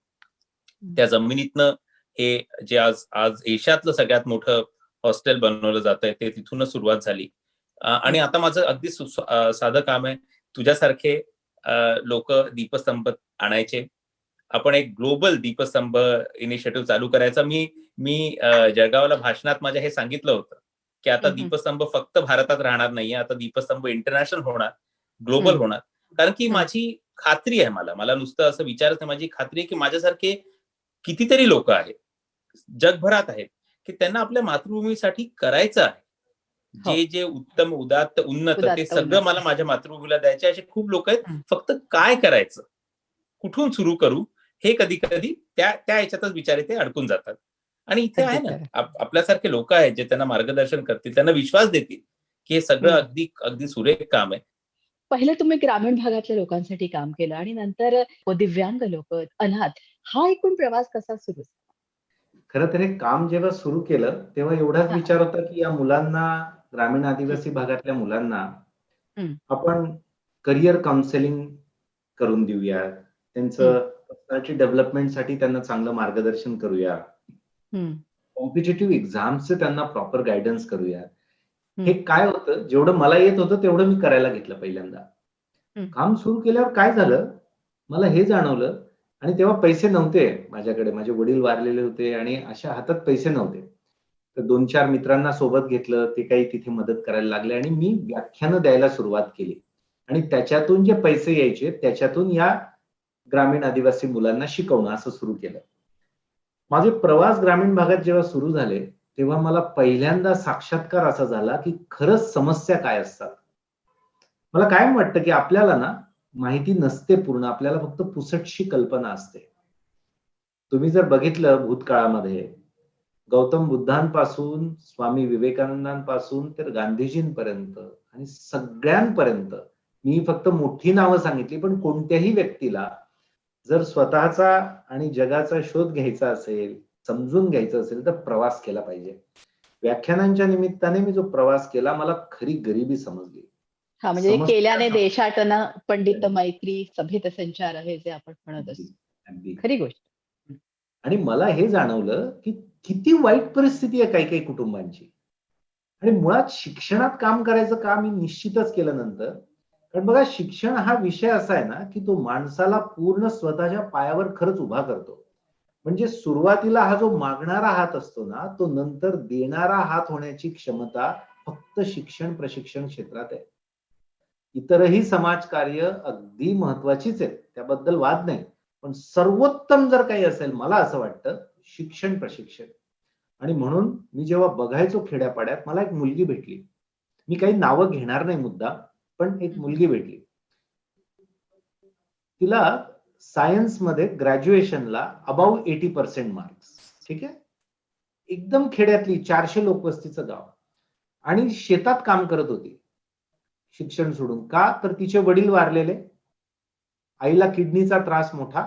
त्या जमिनीतनं हे जे आज आज एशियातलं सगळ्यात मोठं हॉस्टेल बनवलं जात आहे, ते तिथूनच सुरुवात झाली. आणि आता माझं अगदी साधं काम आहे. तुझ्यासारखे लोक दीपस्तंभ आणायचे. आपण एक ग्लोबल दीपस्तंभ इनिशिएटिव्ह चालू करायचा. मी जळगावला भाषणात माझ्या हे सांगितलं होतं की आता दीपस्तंभ फक्त भारतात राहणार नाहीये, आता दीपस्तंभ इंटरनॅशनल होणार, ग्लोबल होणार. कारण की माझी खात्री आहे, मला नुसतं असं विचारच नाही, माझी खात्री आहे की माझ्यासारखे कितीतरी लोक आहेत, जगभरात आहेत, की त्यांना आपल्या मातृभूमीसाठी करायचं आहे. जे उत्तम, उदात्त, उन्नत ते सगळं मला माझ्या मातृभूमीला द्यायचे. असे खूप लोक आहेत. फक्त काय करायचं, कुठून सुरू करू, हे कधी कधी त्या याच्यातच बिचारे ते अडकून जातात. आणि इथे आहे ना, आपल्यासारखे लोक आहेत जे त्यांना मार्गदर्शन करतील, त्यांना विश्वास देतील की हे सगळं अगदी सुरेख काम आहे. पहिलं तुम्ही ग्रामीण भागातल्या लोकांसाठी काम केलं आणि नंतर दिव्यांग लोक, अनाथ, हा एकूण प्रवास कसा सुरू झाला? खरं तर हे काम जेव्हा सुरू केलं तेव्हा एवढाच विचार होता की या मुलांना, ग्रामीण आदिवासी भागातल्या मुलांना आपण करिअर काउन्सिलिंग करून देऊया, त्यांचं पर्सनॅलिटी डेव्हलपमेंटसाठी त्यांना चांगलं मार्गदर्शन करूया, कॉम्पिटिटिव्ह एक्झाम्सचे त्यांना प्रॉपर गायडन्स करूया. हे काय होतं, जेवढं मला येत होतं तेवढं मी करायला घेतलं पहिल्यांदा. काम सुरू केल्यावर काय झालं, मला हे जाणवलं, आणि तेव्हा पैसे नव्हते माझ्याकडे, माझे वडील वारलेले होते आणि अशा हातात पैसे नव्हते. तर 2-4 मित्रांना सोबत घेतलं, ते काही तिथे मदत करायला लागले आणि मी व्याख्यानं द्यायला सुरुवात केली आणि त्याच्यातून जे पैसे यायचे त्याच्यातून या ग्रामीण आदिवासी मुलांना शिकवणं असं सुरू केलं. माझे प्रवास ग्रामीण भागात जेव्हा सुरू झाले तेव्हा मला पहिल्यांदा साक्षात्कार असा झाला की खरंच समस्या काय असतात. मला कायम वाटतं की आपल्याला ना माहिती नसते पूर्ण, आपल्याला फक्त पुसटशी कल्पना असते. तुम्ही जर बघितलं भूतकाळामध्ये, गौतम बुद्धांपासून स्वामी विवेकानंदांपासून तर गांधीजींपर्यंत आणि सगळ्यांपर्यंत, मी फक्त मोठी नावं सांगितली, पण कोणत्याही व्यक्तीला जर स्वतःचा आणि जगाचा शोध घ्यायचा असेल, समजून घ्यायचं असेल तर प्रवास केला पाहिजे. व्याख्यानांच्या निमित्ताने मी जो प्रवास केला, मला खरी गरिबी समजली. हा, म्हणजे केल्याने देशाटन पंडित मैत्री सभेत संचार आहे जे आपण म्हणत असतो, खरी गोष्ट. आणि मला हे जाणवलं की किती वाईट परिस्थिती आहे काही काही कुटुंबांची. आणि मुळात शिक्षणात काम करायचं काम मी निश्चितच केलं नंतर. कारण बघा, शिक्षण हा विषय असा आहे ना की तो माणसाला पूर्ण स्वतःच्या पायावर खरंच उभा करतो. म्हणजे सुरुवातीला हा जो मागणारा हात असतो ना, तो नंतर देणारा हात होण्याची क्षमता फक्त शिक्षण प्रशिक्षण क्षेत्रात आहे. इतरही समाजकार्य अगदी महत्वाचीच आहेत, त्याबद्दल वाद नाही, पण सर्वोत्तम जर काही असेल, मला असं वाटतं, शिक्षण प्रशिक्षण. आणि म्हणून मी जेव्हा बघायचो खेड्यापाड्यात, मला एक मुलगी भेटली, मी काही नावं घेणार नाही मुद्दा, पण एक मुलगी भेटली. तिला सायन्स मध्ये ग्रॅज्युएशनला अबाव 80% मार्क्स, ठीक आहे, एकदम खेड्यातली 400 लोकवस्तीचं गाव, आणि शेतात काम करत होती शिक्षण सोडून. का तर तिचे वडील वारलेले, आईला किडनीचा त्रास मोठा,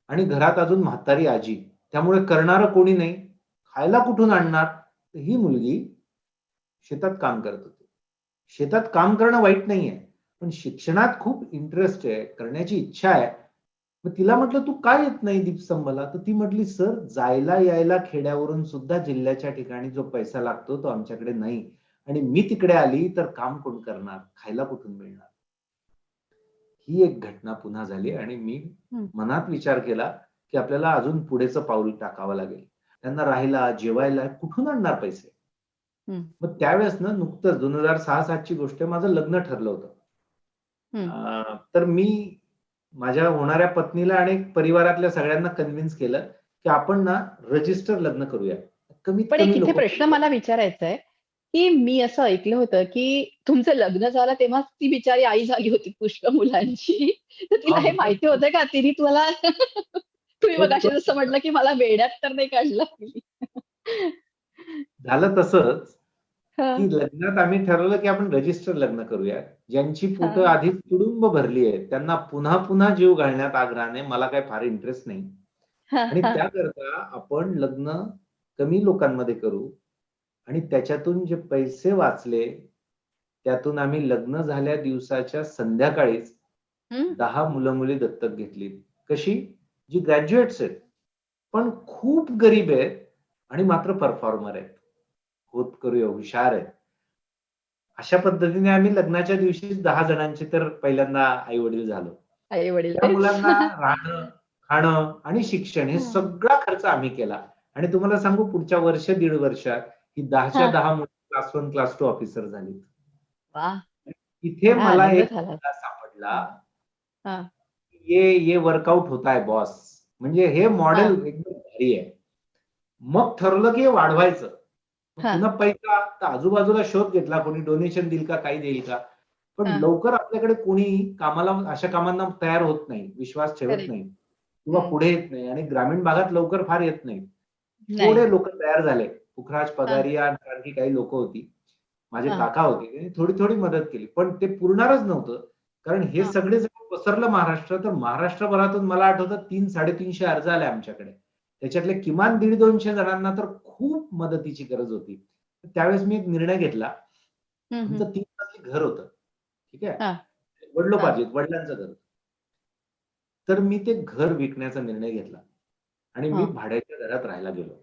आणि घरात अजून म्हातारी आजी, त्यामुळे करणारं कोणी नाही, खायला कुठून आणणार. तर ही मुलगी शेतात काम करत होती. शेतात काम करणं वाईट नाहीये, पण शिक्षणात खूप इंटरेस्ट आहे, करण्याची इच्छा आहे. मग तिला म्हटलं, तू काय येत नाही दीपस्तंभला? तर ती म्हटली, सर, जायला यायला खेड्यावरून सुद्धा जिल्ह्याच्या ठिकाणी जो पैसा लागतो तो आमच्याकडे नाही, आणि मी तिकडे आली तर काम कोण करणार, खायला कुठून मिळणार. ही एक घटना पुन्हा झाली आणि मी मनात विचार केला की आपल्याला अजून पुढेचं पाऊल टाकावं लागेल. त्यांना राहायला, जेवायला कुठून आणणार पैसे. मग त्यावेळेस ना, नुकतंच 2006-07 ची गोष्ट, माझं लग्न ठरलं होतं. तर मी माझ्या होणाऱ्या पत्नीला आणि परिवारातल्या सगळ्यांना कन्व्हिन्स केलं की आपण ना रजिस्टर लग्न करूया. कमीत पण एक कमी इथे लोक. प्रश्न मला विचारायचा आहे की मी असं ऐकलं होतं की तुमचं लग्न झालं तेव्हा ती बिचारी आई झाली होती पुष्कळ मुलांची, तर तिला हे माहिती होतं का? तिने तुम्हाला तुम्ही मगाशी जसं म्हटलं की मला वेड्यात तर नाही काढलं. झालं तसंच की लग्नात आम्ही ठरवलं की आपण रजिस्टर लग्न करूया. ज्यांची पोटं आधीच तुडुंब भरली आहेत त्यांना पुन्हा पुन्हा जीव घालण्यात आग्रहाने मला काही फार इंटरेस्ट नाही. आणि त्याकरता आपण लग्न कमी लोकांमध्ये करू आणि त्याच्यातून जे पैसे वाचले त्यातून आम्ही लग्न झाल्या दिवसाच्या संध्याकाळीच 10 मुलं मुली दत्तक घेतली. कशी? जी ग्रॅज्युएट्स आहेत पण खूप गरीब आहेत आणि मात्र परफॉर्मर आहेत, होतकरू हुशार आहेत. अशा पद्धतीने आम्ही लग्नाच्या दिवशी 10 जणांचे तर पहिल्यांदा आई वडील झालो. आई वडील त्या मुलांना राहणं, खाणं आणि शिक्षण हे सगळा खर्च आम्ही केला. आणि तुम्हाला सांगू पुढच्या वर्ष दीड वर्षात ही 10च्या 10 मुलं क्लास 1 क्लास 2 ऑफिसर झाली. वा, तिथे काय मला आनंद एक झाला. मुलगा सापडला, हा ये वर्कआउट होता है बॉस, म्हणजे हे मॉडेल एकदम भारी आहे. मग ठरवलं की हे वाढवायचं. मग हा. पुन्हा पैसा तर आजूबाजूला शोध घेतला, कोणी डोनेशन देईल का, काही देईल का. पण हा. लवकर आपल्याकडे कोणी कामाला अशा कामांना तयार होत नाही, विश्वास ठेवत Correct. नाही किंवा पुढे येत नाही आणि ग्रामीण भागात लवकर फार येत नाही. नाही. थोडे लोक तयार झाले. पुखराज पगारिया आणखी काही लोक होती, माझे हा. काका होते, त्यांनी थोडी थोडी मदत केली. पण ते पुरणारच नव्हतं, कारण हे हा. सगळे जर पसरलं महाराष्ट्र, तर महाराष्ट्रभरातून मला आठवतं 300-350 अर्ज आले आमच्याकडे. त्याच्यातले किमान 150-200 जणांना तर खूप मदतीची गरज होती. त्यावेळेस मी एक निर्णय घेतला. आमचं 3 मजली घर होतं, ठीक आहे, हा. वडिलोपार्जित वडिलांचं घर होतं. तर मी ते घर विकण्याचा निर्णय घेतला आणि मी हा. भाड्याच्या घरात राहायला गेलो.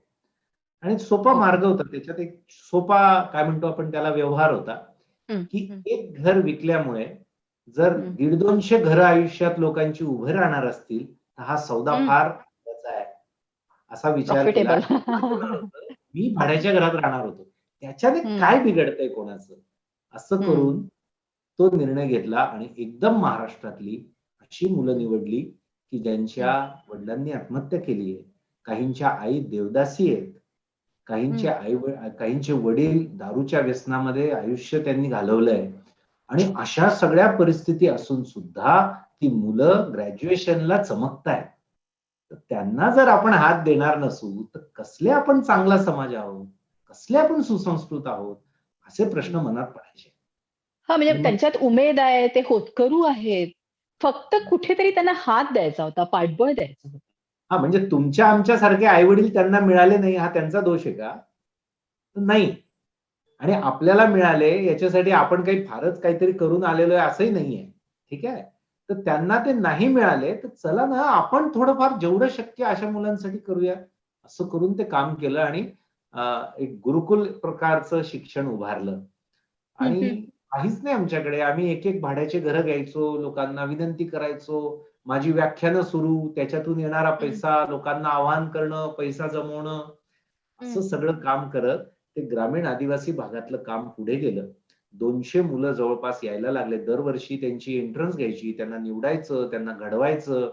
आणि सोपा मार्ग होता, त्याच्यात एक सोपा काय म्हणतो आपण त्याला व्यवहार होता, की एक घर विकल्यामुळे जर 150-200 घरं आयुष्यात लोकांची उभे राहणार असतील तर हा सौदा फार फायद्याचा आहे असा विचार केला. प्रॉफिटेबल. मी भाड्याच्या घरात राहणार होतो, त्याच्याने काय बिघडतंय कोणाचं, असं करून तो निर्णय घेतला आणि एकदम महाराष्ट्रातली अशी मुलं निवडली की ज्यांच्या वडिलांनी आत्महत्या केली आहे, काहींच्या आई देवदासी आहेत, काहींचे वडील दारूच्या व्यसनामध्ये आयुष्य त्यांनी घालवलंय आणि अशा सगळ्या परिस्थिती असून सुद्धा ती मुलं ग्रॅज्युएशनला चमकतायत. तर त्यांना जर आपण हात देणार नसू तर कसले आपण चांगला समाज आहोत, कसले आपण सुसंस्कृत आहोत, असे प्रश्न मनात पडायचे. हा, म्हणजे त्यांच्यात उमेद आहे, ते होतकरू आहेत. फक्त कुठेतरी त्यांना हात द्यायचा होता, पाठबळ द्यायचं होतं. हा, म्हणजे तुमच्या आमच्यासारखे आई वडील त्यांना मिळाले नाही हा त्यांचा दोष आहे का? नाही. आणि आपल्याला मिळाले याच्यासाठी आपण काही फारच काहीतरी करून आलेलो आहे असंही नाहीये, ठीक आहे. तर त्यांना ते नाही मिळाले तर चला ना आपण थोडंफार जेवढं शक्य अशा मुलांसाठी करूया, असं करून ते काम केलं आणि एक गुरुकुल प्रकारचं शिक्षण उभारलं. आणि काहीच नाही आमच्याकडे, आम्ही एक एक भाड्याचे घरं घ्यायचो, लोकांना विनंती करायचो, माझी व्याख्यानं सुरू, त्याच्यातून येणारा पैसा लोकांना आवाहन करणं, पैसा जमवणं, असं सगळं काम करत ते ग्रामीण आदिवासी भागातलं काम पुढे गेलं. 200 मुलं जवळपास यायला लागले. दरवर्षी त्यांची एंट्रन्स घ्यायची, त्यांना निवडायचं, त्यांना घडवायचं.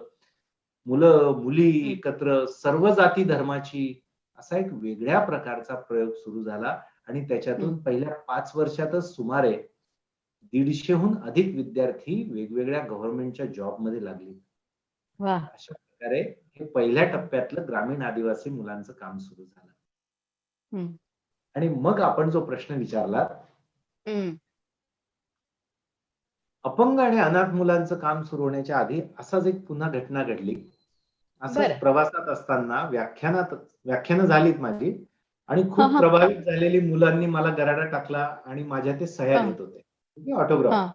मुलं मुली एकत्र, सर्व जाती धर्माची, असा एक वेगळ्या प्रकारचा प्रयोग सुरू झाला आणि त्याच्यातून पहिल्या 5 वर्षातच सुमारे 150हून अधिक विद्यार्थी वेगवेगळ्या गव्हर्नमेंटच्या जॉबमध्ये लागले. वा. अशा प्रकारे हे पहिल्या टप्प्यातलं ग्रामीण आदिवासी मुलांचं काम सुरू झालं. आणि मग आपण जो प्रश्न विचारला, अपंग आणि अनाथ मुलांचं काम सुरू होण्याच्या आधी असाच एक पुन्हा घटना घडली. असंच प्रवासात असताना व्याख्यानं झालीत माझी आणि खूप प्रभावित झालेली मुलांनी मला गराडा टाकला आणि माझ्या ते सह्या घेत होते, ऑटोग्राफ.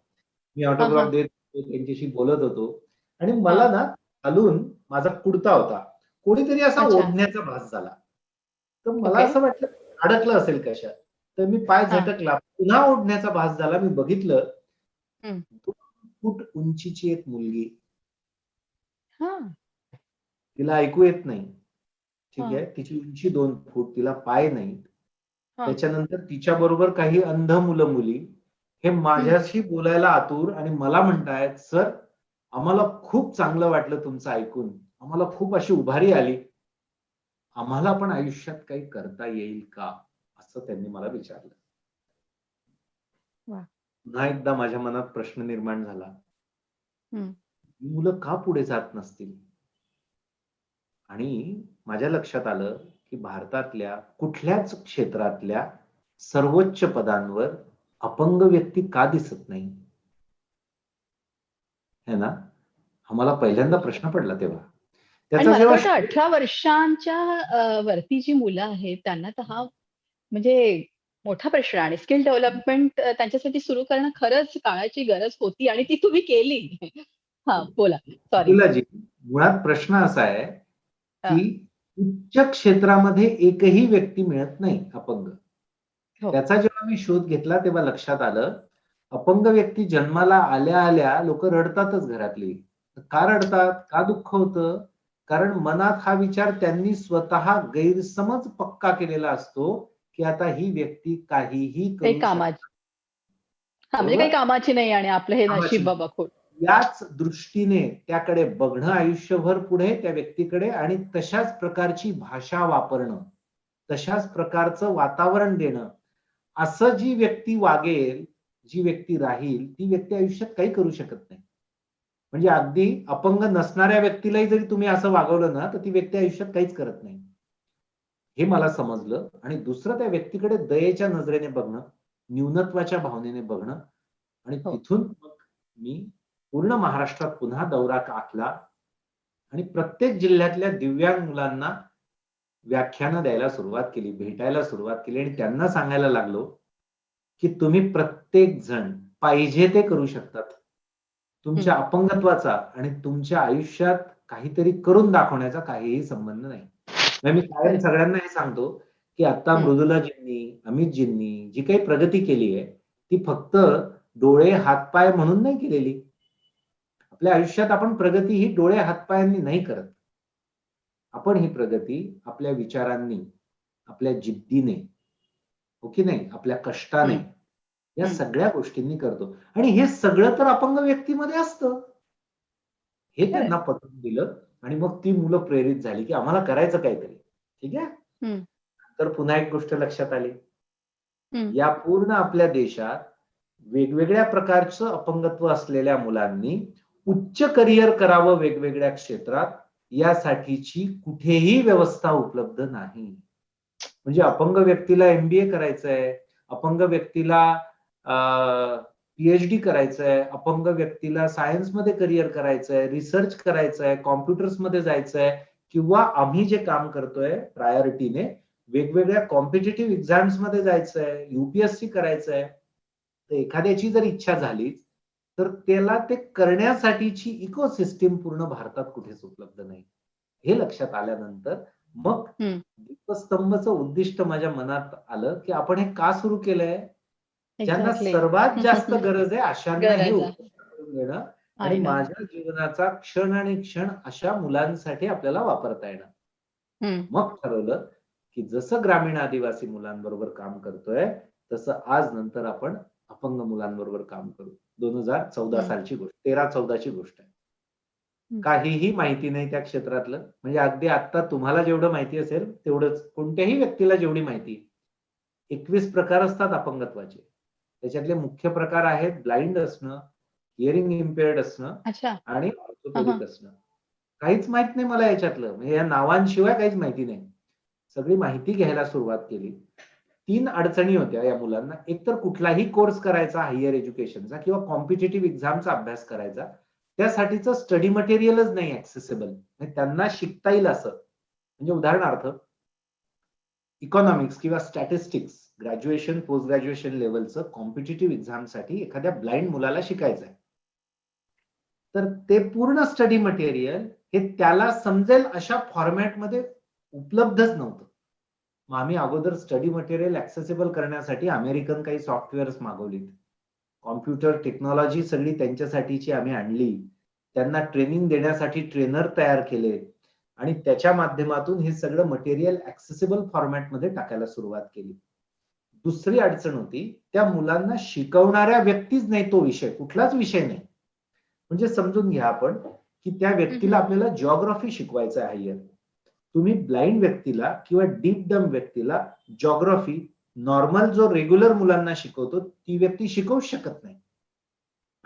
मी ऑटोग्राफ देत होतो, त्यांच्याशी बोलत होतो आणि मला ना खालून माझा कुर्ता होता, कोणीतरी असा ओढण्याचा भास झाला. तर मला असं वाटलं अडकलं असेल कशात, तर मी पाय झटकला, पुन्हा ओढण्याचा भास झाला. मी बघितलं 2 फूट उंचीची एक मुलगी, तिला ऐकू येत नाही, ठीक आहे, तिची उंची 2 फूट, तिला पाय नाहीत. त्याच्यानंतर तिच्या बरोबर काही अंध मुलं मुली हे माझ्याशी बोलायला आतुर आणि मला म्हणतायत, सर आम्हाला खूप चांगलं वाटलं तुमचं ऐकून, आम्हाला खूप अशी उभारी आली, आम्हाला पण आयुष्यात काही करता येईल का, असं त्यांनी मला विचारलं. पुन्हा एकदा माझ्या मनात प्रश्न निर्माण झाला, ही मुलं का पुढे जात नसतील. आणि माझ्या लक्षात आलं की भारतातल्या कुठल्याच क्षेत्रातल्या सर्वोच्च पदांवर अपंग व्यक्ती का दिसत नाही, है ना. आम्हाला पहिल्यांदा प्रश्न पडला तेव्हा. आणि त्याचा मला तर जेव्हा वाटतं 18 वर्षांच्या वरती जी मुलं आहेत त्यांना तर हा म्हणजे मोठा प्रश्न आहे आणि स्किल डेव्हलपमेंट त्यांच्यासाठी सुरू करणं खरंच काळाची गरज होती आणि ती तुम्ही केली. हां, बोला. सॉरी. मृदुलाजी, मुळात प्रश्न असा आहे की उच्च क्षेत्रामध्ये एकही व्यक्ती मिळत नाही अपंग. हो. त्याचा जेव्हा मी शोध घेतला तेव्हा लक्षात आलं, अपंग व्यक्ती जन्माला आल्या आल्या लोक रडतातच घरातली. का रडतात? का दुःख होतं? कारण मनात हा विचार त्यांनी स्वतः गैरसमज पक्का केलेला असतो की आता ही व्यक्ती काहीही काही करू कामाची शकते. म्हणजे काही बरोबर? कामाची नाही आणि आपलं हे कामाची नशीब नाही. बाबा खोट. याच दृष्टीने त्याकडे बघणं आयुष्यभर पुढे त्या व्यक्तीकडे आणि तशाच प्रकारची भाषा वापरणं, तशाच प्रकारचं वातावरण देणं, असं जी व्यक्ती वागेल, जी व्यक्ती राहील, ती व्यक्ती आयुष्यात काही करू शकत नाही. म्हणजे अगदी अपंग नसणाऱ्या व्यक्तीलाही जरी तुम्ही असं वागवलं ना, तर ती व्यक्ती आयुष्यात काहीच करत नाही. हे मला समजलं आणि दुसरं त्या व्यक्तीकडे दयेच्या नजरेने बघणं, न्यूनत्वाच्या भावनेने बघणं आणि हो. तिथून मग मी पूर्ण महाराष्ट्रात पुन्हा दौरा आखला आणि प्रत्येक जिल्ह्यातल्या दिव्यांग मुलांना व्याख्यानं द्यायला सुरुवात केली, भेटायला सुरुवात केली आणि त्यांना सांगायला लागलो, की तुम्ही प्रत्येक जण पाहिजे ते करू शकतात. तुमच्या अपंगत्वाचा आणि तुमच्या आयुष्यात काहीतरी करून दाखवण्याचा काहीही संबंध नाही. म्हणजे मी कायम खरंय. सगळ्यांना हे सांगतो, की आता हं. मृदुलाजींनी, अमितजींनी जी काही प्रगती केली आहे, ती फक्त डोळे, हातपाय म्हणून नाही केलेली. आपल्या आयुष्यात आपण प्रगती ही डोळे, हातपायांनी नाही करत. आपण ही प्रगती आपल्या विचारांनी, आपल्या जिद्दीने, हो की नाही? आपल्या कष्टाने, हं. या हं. सगळ्या गोष्टींनी करतो. आणि हे सगळं तर अपंग व्यक्तीमध्ये असतं. हे खरंय. त्यांना पटवून दिलं आणि मग ती मुलं प्रेरित झाली, की आम्हाला करायचं काहीतरी. ठीक आहे? हं. तर पुन्हा एक गोष्ट लक्षात आली. हं. या पूर्ण आपल्या देशात वेगवेगळ्या प्रकारचं अपंगत्व असलेल्या मुलांनी उच्च करिअर करावं वेगवेगळ्या क्षेत्रात, यासाठीची कुठेही व्यवस्था उपलब्ध नाही. म्हणजे अपंग व्यक्तीला MBA करायचंय, अपंग व्यक्तीला PhD करायचंय, अपंग व्यक्तीला सायन्समध्ये करिअर करायचंय, रिसर्च करायचंय, कॉम्प्युटर्समध्ये जायचंय किंवा आम्ही जे काम करतोय प्रायोरिटीने वेगवेगळ्या कॉम्पिटिटिव्ह एक्झाम्स मध्ये जायचंय, UPSC करायचंय. तर एखाद्याची जर इच्छा झाली, तर त्याला ते करण्यासाठीची इकोसिस्टीम पूर्ण भारतात कुठेच उपलब्ध नाही. हे लक्षात आल्यानंतर मग हं. दीपस्तंभचं उद्दिष्ट माझ्या मनात आलं, की आपण हे का सुरू केलंय? ज्यांना एक्झॅक्टली. सर्वात जास्त गरज आहे अशांना हे गरज आहे. उपलब्ध करून देणं आणि आय नो. माझ्या जीवनाचा क्षण आणि क्षण अशा मुलांसाठी आपल्याला वापरता येणं. हं. मग ठरवलं, की जसं ग्रामीण आदिवासी मुलांबरोबर काम करतोय, तसं आज नंतर आपण अपंग मुलांबरोबर काम करू. 2014 हं. सालची गोष्ट, 13-14 ची गोष्ट आहे. हं. काहीही माहिती नाही त्या क्षेत्रातलं. म्हणजे अगदी आता तुम्हाला जेवढं माहिती असेल तेवढंच कोणत्याही व्यक्तीला जेवढी माहिती. 21 प्रकार असतात अपंगत्वाचे. त्याच्यातले मुख्य प्रकार आहेत ब्लाइंड असणं, हिअरिंग इम्पेअर्ड असणं अच्छा. आणि हां, हां. ऑर्थोपेडिक असणं. काहीच माहित नाही मला याच्यातलं. म्हणजे या नावांशिवाय काहीच माहिती नाही. सगळी माहिती घ्यायला सुरुवात केली. 3 अडचणी होत्या या मुलांना. एक तर कुठलाही कोर्स करायचा हायर एज्युकेशनचा किंवा कॉम्पिटिटिव्ह एक्झामचा अभ्यास करायचा. त्यासाठीचं स्टडी मटेरियलच नाही ऍक्सेसिबल. म्हणजे त्यांना शिकता येईल असं. म्हणजे उदाहरणार्थ इकॉनॉमिक्स किंवा स्टॅटिस्टिक्स ग्रॅज्युएशन, पोस्ट ग्रॅज्युएशन लेव्हलचं कॉम्पिटिटिव्ह एक्झामसाठी एखाद्या ब्लाइंड मुलाला शिकायचं आहे. तर ते पूर्ण स्टडी मटेरियल हे त्याला समजेल अशा फॉर्मॅटमध्ये उपलब्धच नव्हतं. मग आम्ही अगोदर स्टडी मटेरियल ऍक्सेसिबल करण्यासाठी अमेरिकन काही सॉफ्टवेअर्स मागवलीत. कॉम्प्युटर टेक्नॉलॉजी सगळी त्यांच्यासाठीची आम्ही आणली. त्यांना ट्रेनिंग देण्यासाठी ट्रेनर तयार केले आणि त्याच्या माध्यमातून हे सगळं मटेरियल ऍक्सेसिबल फॉर्मॅटमध्ये टाकायला सुरुवात केली. दुसरी अडचण होती, त्या मुलांना शिकवणाऱ्या व्यक्तीच नाही तो विषय, कुठलाच विषय नाही. म्हणजे समजून घ्या आपण, की त्या हं, व्यक्तीला हं. आपल्याला जिओग्राफी शिकवायचं आहे हायर. तुम्ही ब्लाइंड व्यक्तीला किंवा डीप डम व्यक्तीला जिओग्राफी नॉर्मल जो रेग्युलर मुलांना शिकवतो ती व्यक्ती शिकवूच शकत नाही.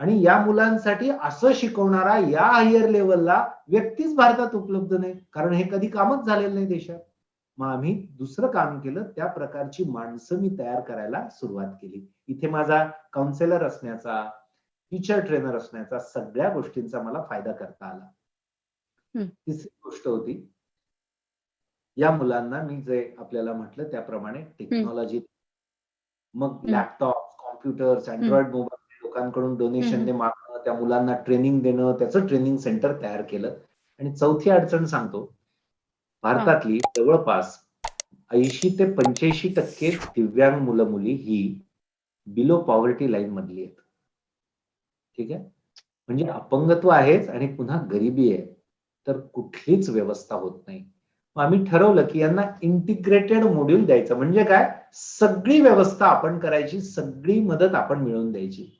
आणि या मुलांसाठी असं शिकवणारा या हायर लेवलला व्यक्तीच भारतात उपलब्ध नाही. कारण हे कधी कामच झालेलं नाही देशात. मग आम्ही दुसरं काम केलं, त्या प्रकारची माणसं मी तयार करायला सुरुवात केली. इथे माझा काउन्सिलर असण्याचा, टीचर ट्रेनर असण्याचा सगळ्या गोष्टींचा मला फायदा करता आला. तिसरी गोष्ट होती, या मुलांना मी जे आपल्याला म्हटलं त्याप्रमाणे टेक्नॉलॉजी, मग लॅपटॉप, कॉम्प्युटर्स, अँड्रॉइड मोबाईल लोकांकडून डोनेशनने मागणं, त्या मुलांना ट्रेनिंग देणं, त्याचं ट्रेनिंग सेंटर तयार केलं. आणि चौथी अडचण सांगतो, भारतातली जवळपास 80 ते 85% दिव्यांग मुलं मुली ही बिलो पॉवर्टी लाईन मधली आहेत. ठीक आहे, म्हणजे अपंगत्व आहेच आणि पुन्हा गरिबी आहे, तर कुठलीच व्यवस्था होत नाही. मग आम्ही ठरवलं की यांना इंटिग्रेटेड मॉड्यूल द्यायचं. म्हणजे काय, सगळी व्यवस्था आपण करायची, सगळी मदत आपण मिळवून द्यायची.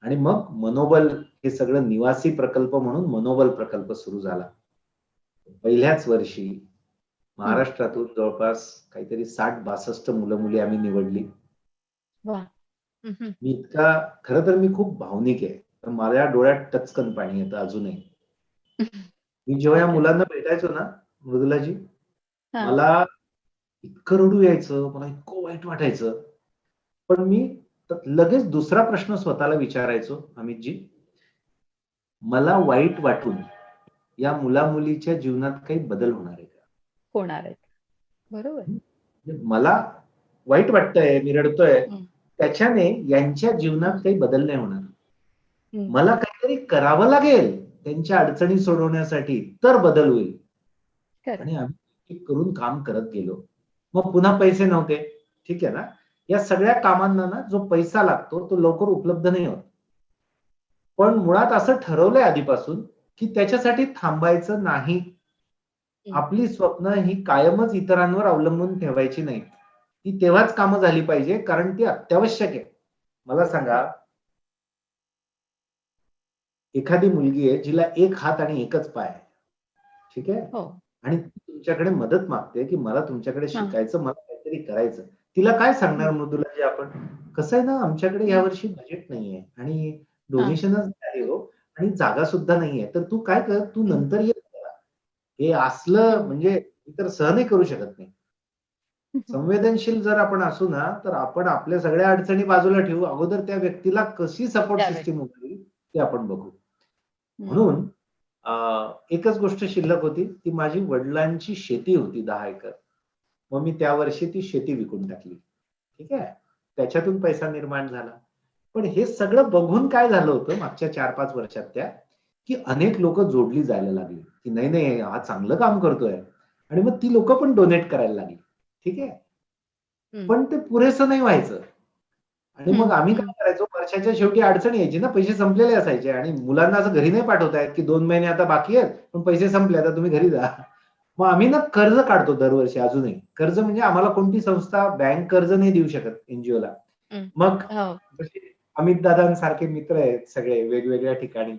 आणि मग मनोबल, हे सगळं निवासी प्रकल्प म्हणून मनोबल प्रकल्प सुरू झाला. पहिल्याच वर्षी महाराष्ट्रातून जवळपास काहीतरी 60-62 मुलं मुली आम्ही निवडली. मी इतका, खरं तर मी खूप भावनिक आहे, तर माझ्या डोळ्यात टचकन पाणी येतं अजूनही. मी जेव्हा या मुलांना भेटायचो ना मृदुलाजी, मला इतकं रडू यायचं, मला इतकं वाईट वाटायचं. पण मी लगेच दुसरा प्रश्न स्वतःला विचारायचो, अमितजी, मला वाईट वाटून या मुला मुलीच्या जीवनात काही बदल होणार आहे का? होणार आहेत. बरोबर. म्हणजे मला वाईट वाटतंय, मी रडतोय, त्याच्याने यांच्या जीवनात काही बदल नाही होणार. मला काहीतरी करावं लागेल त्यांच्या अडचणी सोडवण्यासाठी, तर बदल होईल. आणि आम्ही करून काम करत गेलो. मग पुन्हा पैसे नव्हते, ठीक आहे ना, या सगळ्या कामांना ना जो पैसा लागतो तो लवकर उपलब्ध नाही होत. पण मुळात असं ठरवलंय आधीपासून की त्याच्यासाठी थांबायचं नाही. आपली स्वप्न ही कायमच इतरांवर अवलंबून ठेवायची नाही. ती तेव्हाच कामं झाली पाहिजे, कारण ती अत्यावश्यक आहे. मला सांगा, एखादी मुलगी आहे जिला एक हात आणि एकच पाय आहे, ठीक आहे, आणि ती तुमच्याकडे मदत मागते की मला तुमच्याकडे शिकायचं, मला काहीतरी करायचं. तिला काय सांगणार मृदुलाजी आपण? कसं आहे ना, आमच्याकडे यावर्षी बजेट नाहीये आणि डोनेशनच आहे हो, आणि जागा सुद्धा नाहीये, तर तू काय कर, तू नंतर ये. हे असलं म्हणजे इतर सहनही करू शकत नाही. संवेदनशील जर आपण असू ना, तर आपण आपल्या सगळ्या अडचणी बाजूला ठेवू, अगोदर त्या व्यक्तीला कशी सपोर्ट सिस्टीम उभारली ते आपण बघू. म्हणून एकच गोष्ट शिल्लक होती, ती माझी वडिलांची शेती होती 10 एकर. मग मी त्या वर्षी ती शेती विकून टाकली. ठीक आहे, त्याच्यातून पैसा निर्माण झाला. पण हे सगळं बघून काय झालं होतं मागच्या 4-5 वर्षात त्या, की अनेक लोक जोडली जायला लागली की नाही नाही हा चांगलं काम करतोय, आणि मग ती लोक पण डोनेट करायला लागली. ठीक आहे, पण ते पुरेसं नाही व्हायचं. आणि मग आम्ही काय करायचो, वर्षाच्या शेवटी अडचण यायची ना, पैसे संपलेले असायचे आणि मुलांना असं घरी नाही पाठवतायत की 2 महिने आता बाकी आहेत पण पैसे संपले, आता तुम्ही घरी जा. मग आम्ही ना कर्ज काढतो दरवर्षी. अजूनही कर्ज, म्हणजे आम्हाला कोणती संस्था बँक कर्ज नाही देऊ शकत एनजीओला. मग अमित दादांसारखे मित्र आहेत सगळे वेगवेगळ्या ठिकाणी,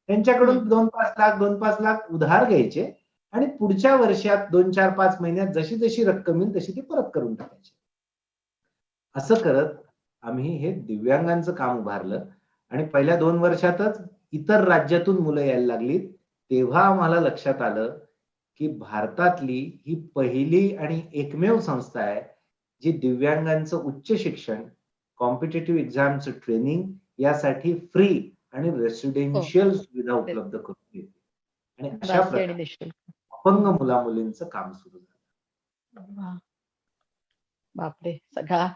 त्यांच्याकडून 2-5 लाख उधार घ्यायचे आणि पुढच्या वर्षात 2-4-5 महिन्यात जशी जशी रक्कम येईल तशी ती परत करून टाकायची. असं करत आम्ही हे दिव्यांगांचं काम उभारलं. आणि पहिल्या 2 वर्षातच इतर राज्यातून मुलं यायला लागली. तेव्हा आम्हाला लक्षात आलं की भारतातली ही पहिली आणि एकमेव संस्था आहे जी दिव्यांगांचं उच्च शिक्षण, कॉम्पिटिटिव्ह एक्झामचं ट्रेनिंग यासाठी फ्री आणि रेसिडेन्शियल सुविधा उपलब्ध करून देते. आणि अशा प्रकारे अपंग मुला मुलींचं काम सुरू झालं. बापरे, सगळा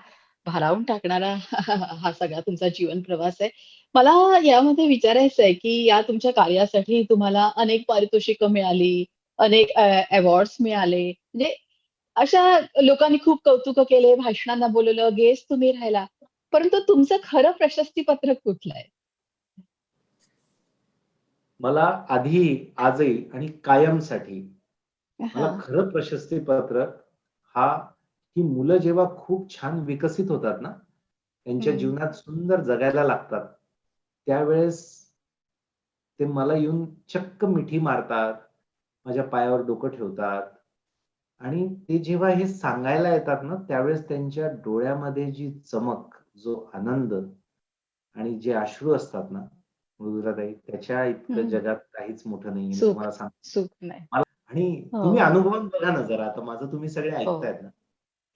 भारावून टाकणारा हा सगळा तुमचा जीवन प्रवास आहे. मला यामध्ये विचारायचं आहे की या तुमच्या कार्यासाठी तुम्हाला अनेक पारितोषिकं मिळाली, अनेक अवॉर्ड्स मिळाले, म्हणजे अशा लोकांनी खूप कौतुक केले, भाषणांना बोलवलं, गेस्ट तुम्ही राहिला, परंतु तुमचं खरं प्रशस्ती पत्रक कुठलं आहे? मला आधी, आजही आणि कायमसाठी मला खरं प्रशस्ती पत्रक ही मुलं जेव्हा खूप छान विकसित होतात ना, त्यांच्या जीवनात सुंदर जगायला लागतात, त्यावेळेस ते मला येऊन चक्क मिठी मारतात, माझ्या पायावर डोकं ठेवतात. आणि ते जेव्हा हे सांगायला येतात ना, त्यावेळेस त्यांच्या डोळ्यामध्ये जी चमक, जो आनंद आणि जे अश्रू असतात ना मृदुलाताई, त्याच्या इतकं जगात काहीच मोठं नाहीये, मी तुम्हाला सांगतो. आणि तुम्ही अनुभवून बघा ना जरा, आता माझं तुम्ही सगळे ऐकतायत ना,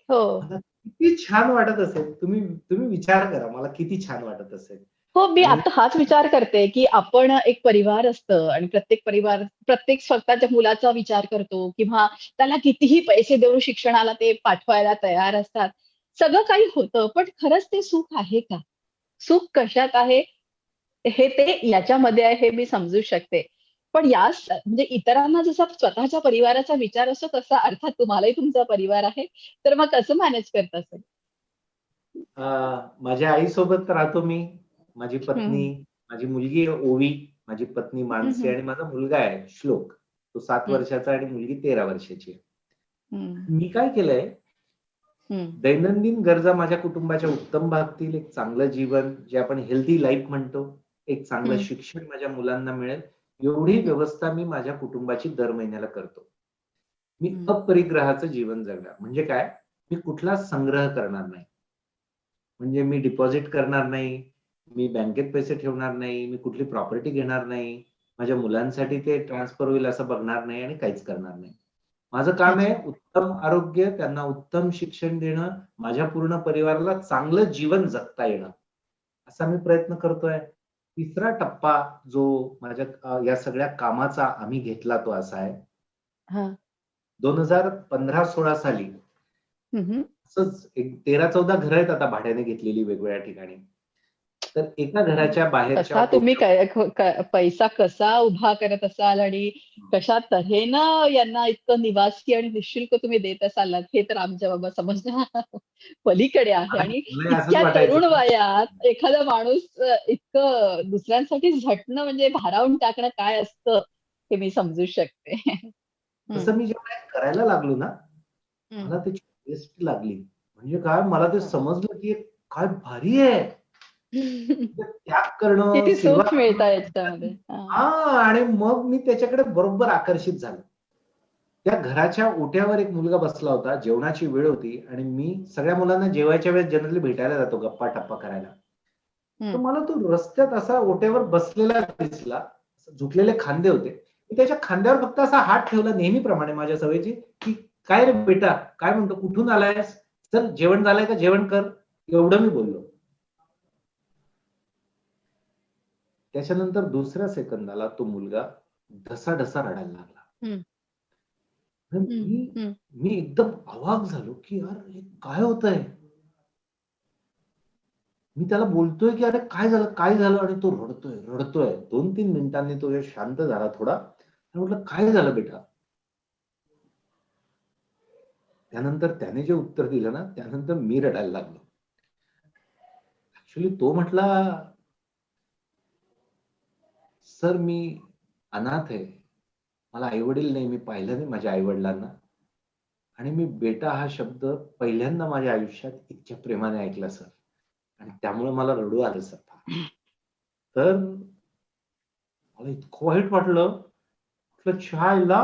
मला किती छान वाटत असेल. तुम्ही विचार करा, मला किती छान वाटत असेल. हो, मी आता हाच विचार करते, की आपण एक परिवार असतं आणि प्रत्येक स्वतःच्या मुलाचा विचार करतो किंवा त्याला कितीही पैसे देऊन शिक्षणाला ते पाठवायला तयार असतात. सगळं काही होतं, पण खरंच ते सुख आहे का? सुख कशात आहे, हे ते याच्यामध्ये आहे हे मी समजू शकते. पण म्हणजे इतरांना जसा स्वतःच्या परिवाराचा विचार असतो तसा अर्थात तुम्हालाही तुमचा परिवार आहे, तर मग कसं मॅनेज करता सगळं? माझ्या आईसोबत राहतो मी, माझी पत्नी, हं, माझी मुलगी ओवी, माझी पत्नी हं, मानसी हं, आणि माझा मुलगा आहे श्लोक. तो 7 हं, वर्षाचा आणि मुलगी 13 वर्षाची आहे. हं, मी काय केलंय, हं, दैनंदिन गरजा माझ्या कुटुंबाच्या उत्तम भागतील, एक चांगलं जीवन जे आपण हेल्दी लाईफ म्हणतो, एक चांगलं हं, शिक्षण माझ्या मुलांना मिळेल, एवढी हं, व्यवस्था मी माझ्या कुटुंबाची दर महिन्याला करतो. मी हं, अपरिग्रहाचं जीवन जगणार. म्हणजे काय? मी कुठलाच संग्रह करणार नाही. म्हणजे मी डिपॉझिट करणार नाही, मी बँकेत पैसे ठेवणार नाही, मी कुठली प्रॉपर्टी घेणार नाही, माझ्या मुलांसाठी ते ट्रान्सफर होईल असं बघणार नाही आणि काहीच करणार नाही. माझं काम आहे अच्छा. उत्तम आरोग्य, त्यांना उत्तम शिक्षण देणं, माझ्या पूर्ण परिवाराला चांगलं जीवन जगता येणं, असा मी प्रयत्न करतोय. तिसरा टप्पा जो माझ्या या सगळ्या कामाचा आम्ही घेतला तो असा आहे, हां. 2015-16 साली हं, हं. असंच एक 13-14 घरं आहेत आता भाड्याने घेतलेली वेगवेगळ्या ठिकाणी. तर एका घराच्या बाहेरच्या कसा तुम्ही ओट्यावर काय पैसा कसा उभा करत असाल आणि कशा तऱ्हेनं यांना इतकं निवासी आणि निःशुल्क तुम्ही देत असाल ना, हे तर आमच्या बाबा समजण्या पलीकडे आहे आणि मलाही असंच इतक्या तरुण वाटायचं. वयात एखादा माणूस इतकं दुसऱ्यांसाठी झटणं म्हणजे भारावून टाकणं काय असतं, हे मी समजू शकते. हं, तसं मी जेव्हा हे करायला लागलो ना, हं. मला त्याची टेस्ट लागली. म्हणजे काय मला ते हां. समजलं, की काय भारी आहे. म्हणजे त्याग करणं, किती सेवा सुख करणं मिळतं याच्यामध्ये. हां. हां आणि मग मी त्याच्याकडे बरोबर आकर्षित झालो. त्या घराच्या ओट्यावर एक मुलगा बसला होता. जेवणाची वेळ होती आणि मी सगळ्या मुलांना जेवायच्या वेळेस जनरली भेटायला जातो गप्पा-टप्पा करायला. तर हं. मला तो रस्त्यात असा ओट्यावर बसलेला दिसला. झुकलेले खांदे होते. मी त्याच्या खांद्यावर फक्त असा हात ठेवला नेहमीप्रमाणे माझ्या सवयीची, की "काय रे बेटा, काय म्हणतो? कुठून आलायस? चल जेवण झालंय का? जेवण कर." एवढं मी बोललो. त्याच्यानंतर दुसऱ्या सेकंदाला तो मुलगा ढसाढसा रडायला लागला. हं, आणि हं, मी हं. मी एकदम अवाक झालो, की यार हे काय होतंय? मी त्याला बोलतोय, की "अरे काय झालं? काय झालं?" आणि तो रडतोय. 2-3 मिनिटांनी तो शांत झाला थोडा. आणि म्हटलं, "काय झालं बेटा?" त्यानंतर त्याने जे उत्तर दिलं ना, त्यानंतर मी रडायला लागलो. ॲक्चुअली तो म्हटला, "सर मी अनाथ आहे. मला आई-वडील नाही. मी पाहिलं नाही माझ्या आई-वडिलांना आणि मी बेटा हा शब्द पहिल्यांदा माझ्या आयुष्यात इतक्या प्रेमाने ऐकला सर आणि त्यामुळे मला रडू आलं सर फार." तर मला इतकं वाईट वाटलं. म्हटलं "छायला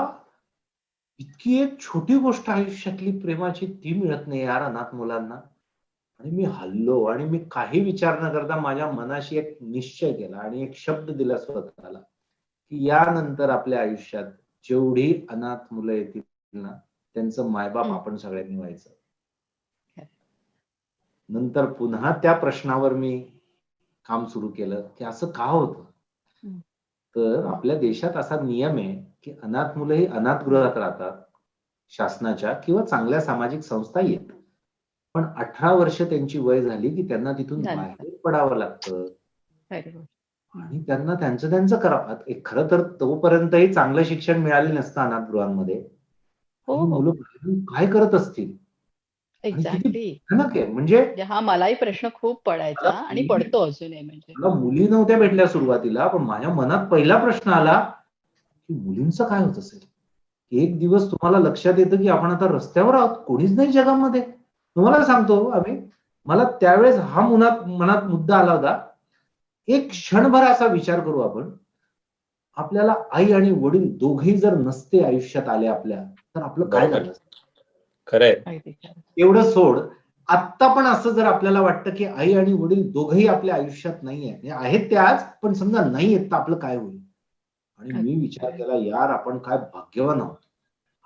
इतकी एक छोटी गोष्ट आयुष्यातली प्रेमाची ती मिळत नाही यार अनाथ मुलांना." आणि मी हललो आणि मी काही विचार न करता माझ्या मनाशी एक निश्चय केला आणि एक शब्द दिला स्वतःला, की यानंतर आपल्या आयुष्यात जेवढी अनाथ मुलं येतील ना, त्यांचं मायबाप हं. आपण सगळ्यांनी व्हायचं. नंतर पुन्हा त्या प्रश्नावर मी काम सुरू केलं, की असं का होतं? हं, तर आपल्या देशात असा नियम आहे, की अनाथ मुलं ही अनाथगृहात राहतात. शासनाच्या किंवा चांगल्या सामाजिक संस्था येत. पण 18 वर्ष त्यांची वय झाली, की त्यांना तिथून नंतर. बाहेर पडावं लागतं अरे वाह! हं. आणि त्यांना त्यांचं त्यांचं करावं. खरं तर तोपर्यंतही चांगलं शिक्षण मिळालं नसतं अनाथगृहांमध्ये. हो, ही हो. मुलं बाहेरून काय करत असतील? आणि किती एक्झॅक्टली. भयानक आहे. म्हणजे म्हणजे हा मलाही प्रश्न खूप मला पडायचा आणि मुली पडतो अजूनही म्हणजे. मला मुली नव्हत्या भेटल्या सुरुवातीला, पण माझ्या मनात पहिला प्रश्न आला, की मुलींचं काय होत असेल? एक दिवस तुम्हाला लक्षात येतं, की आपण आता रस्त्यावर आहोत. कोणीच नाही जगामध्ये. तुम्हाला सांगतो आम्ही, मला त्यावेळेस हा मनात मनात मुद्दा आला होता. एक क्षणभर असा विचार करू आपण. आपल्याला आई आणि वडील दोघेही जर नसते आयुष्यात आले आपल्या, तर आपलं काय बरोबर. झालं असतं? खरंय. अगदी खरं. एवढं सोड. आत्ता पण असं जर आपल्याला वाटतं, की आई आणि वडील दोघंही आपल्या आयुष्यात नाहीये. म्हणजे आहेत ते आज, पण समजा नाहीयेत तर आपलं काय होईल? आणि मी अगदी विचार खरं. केला, यार आपण काय भाग्यवान आहोत.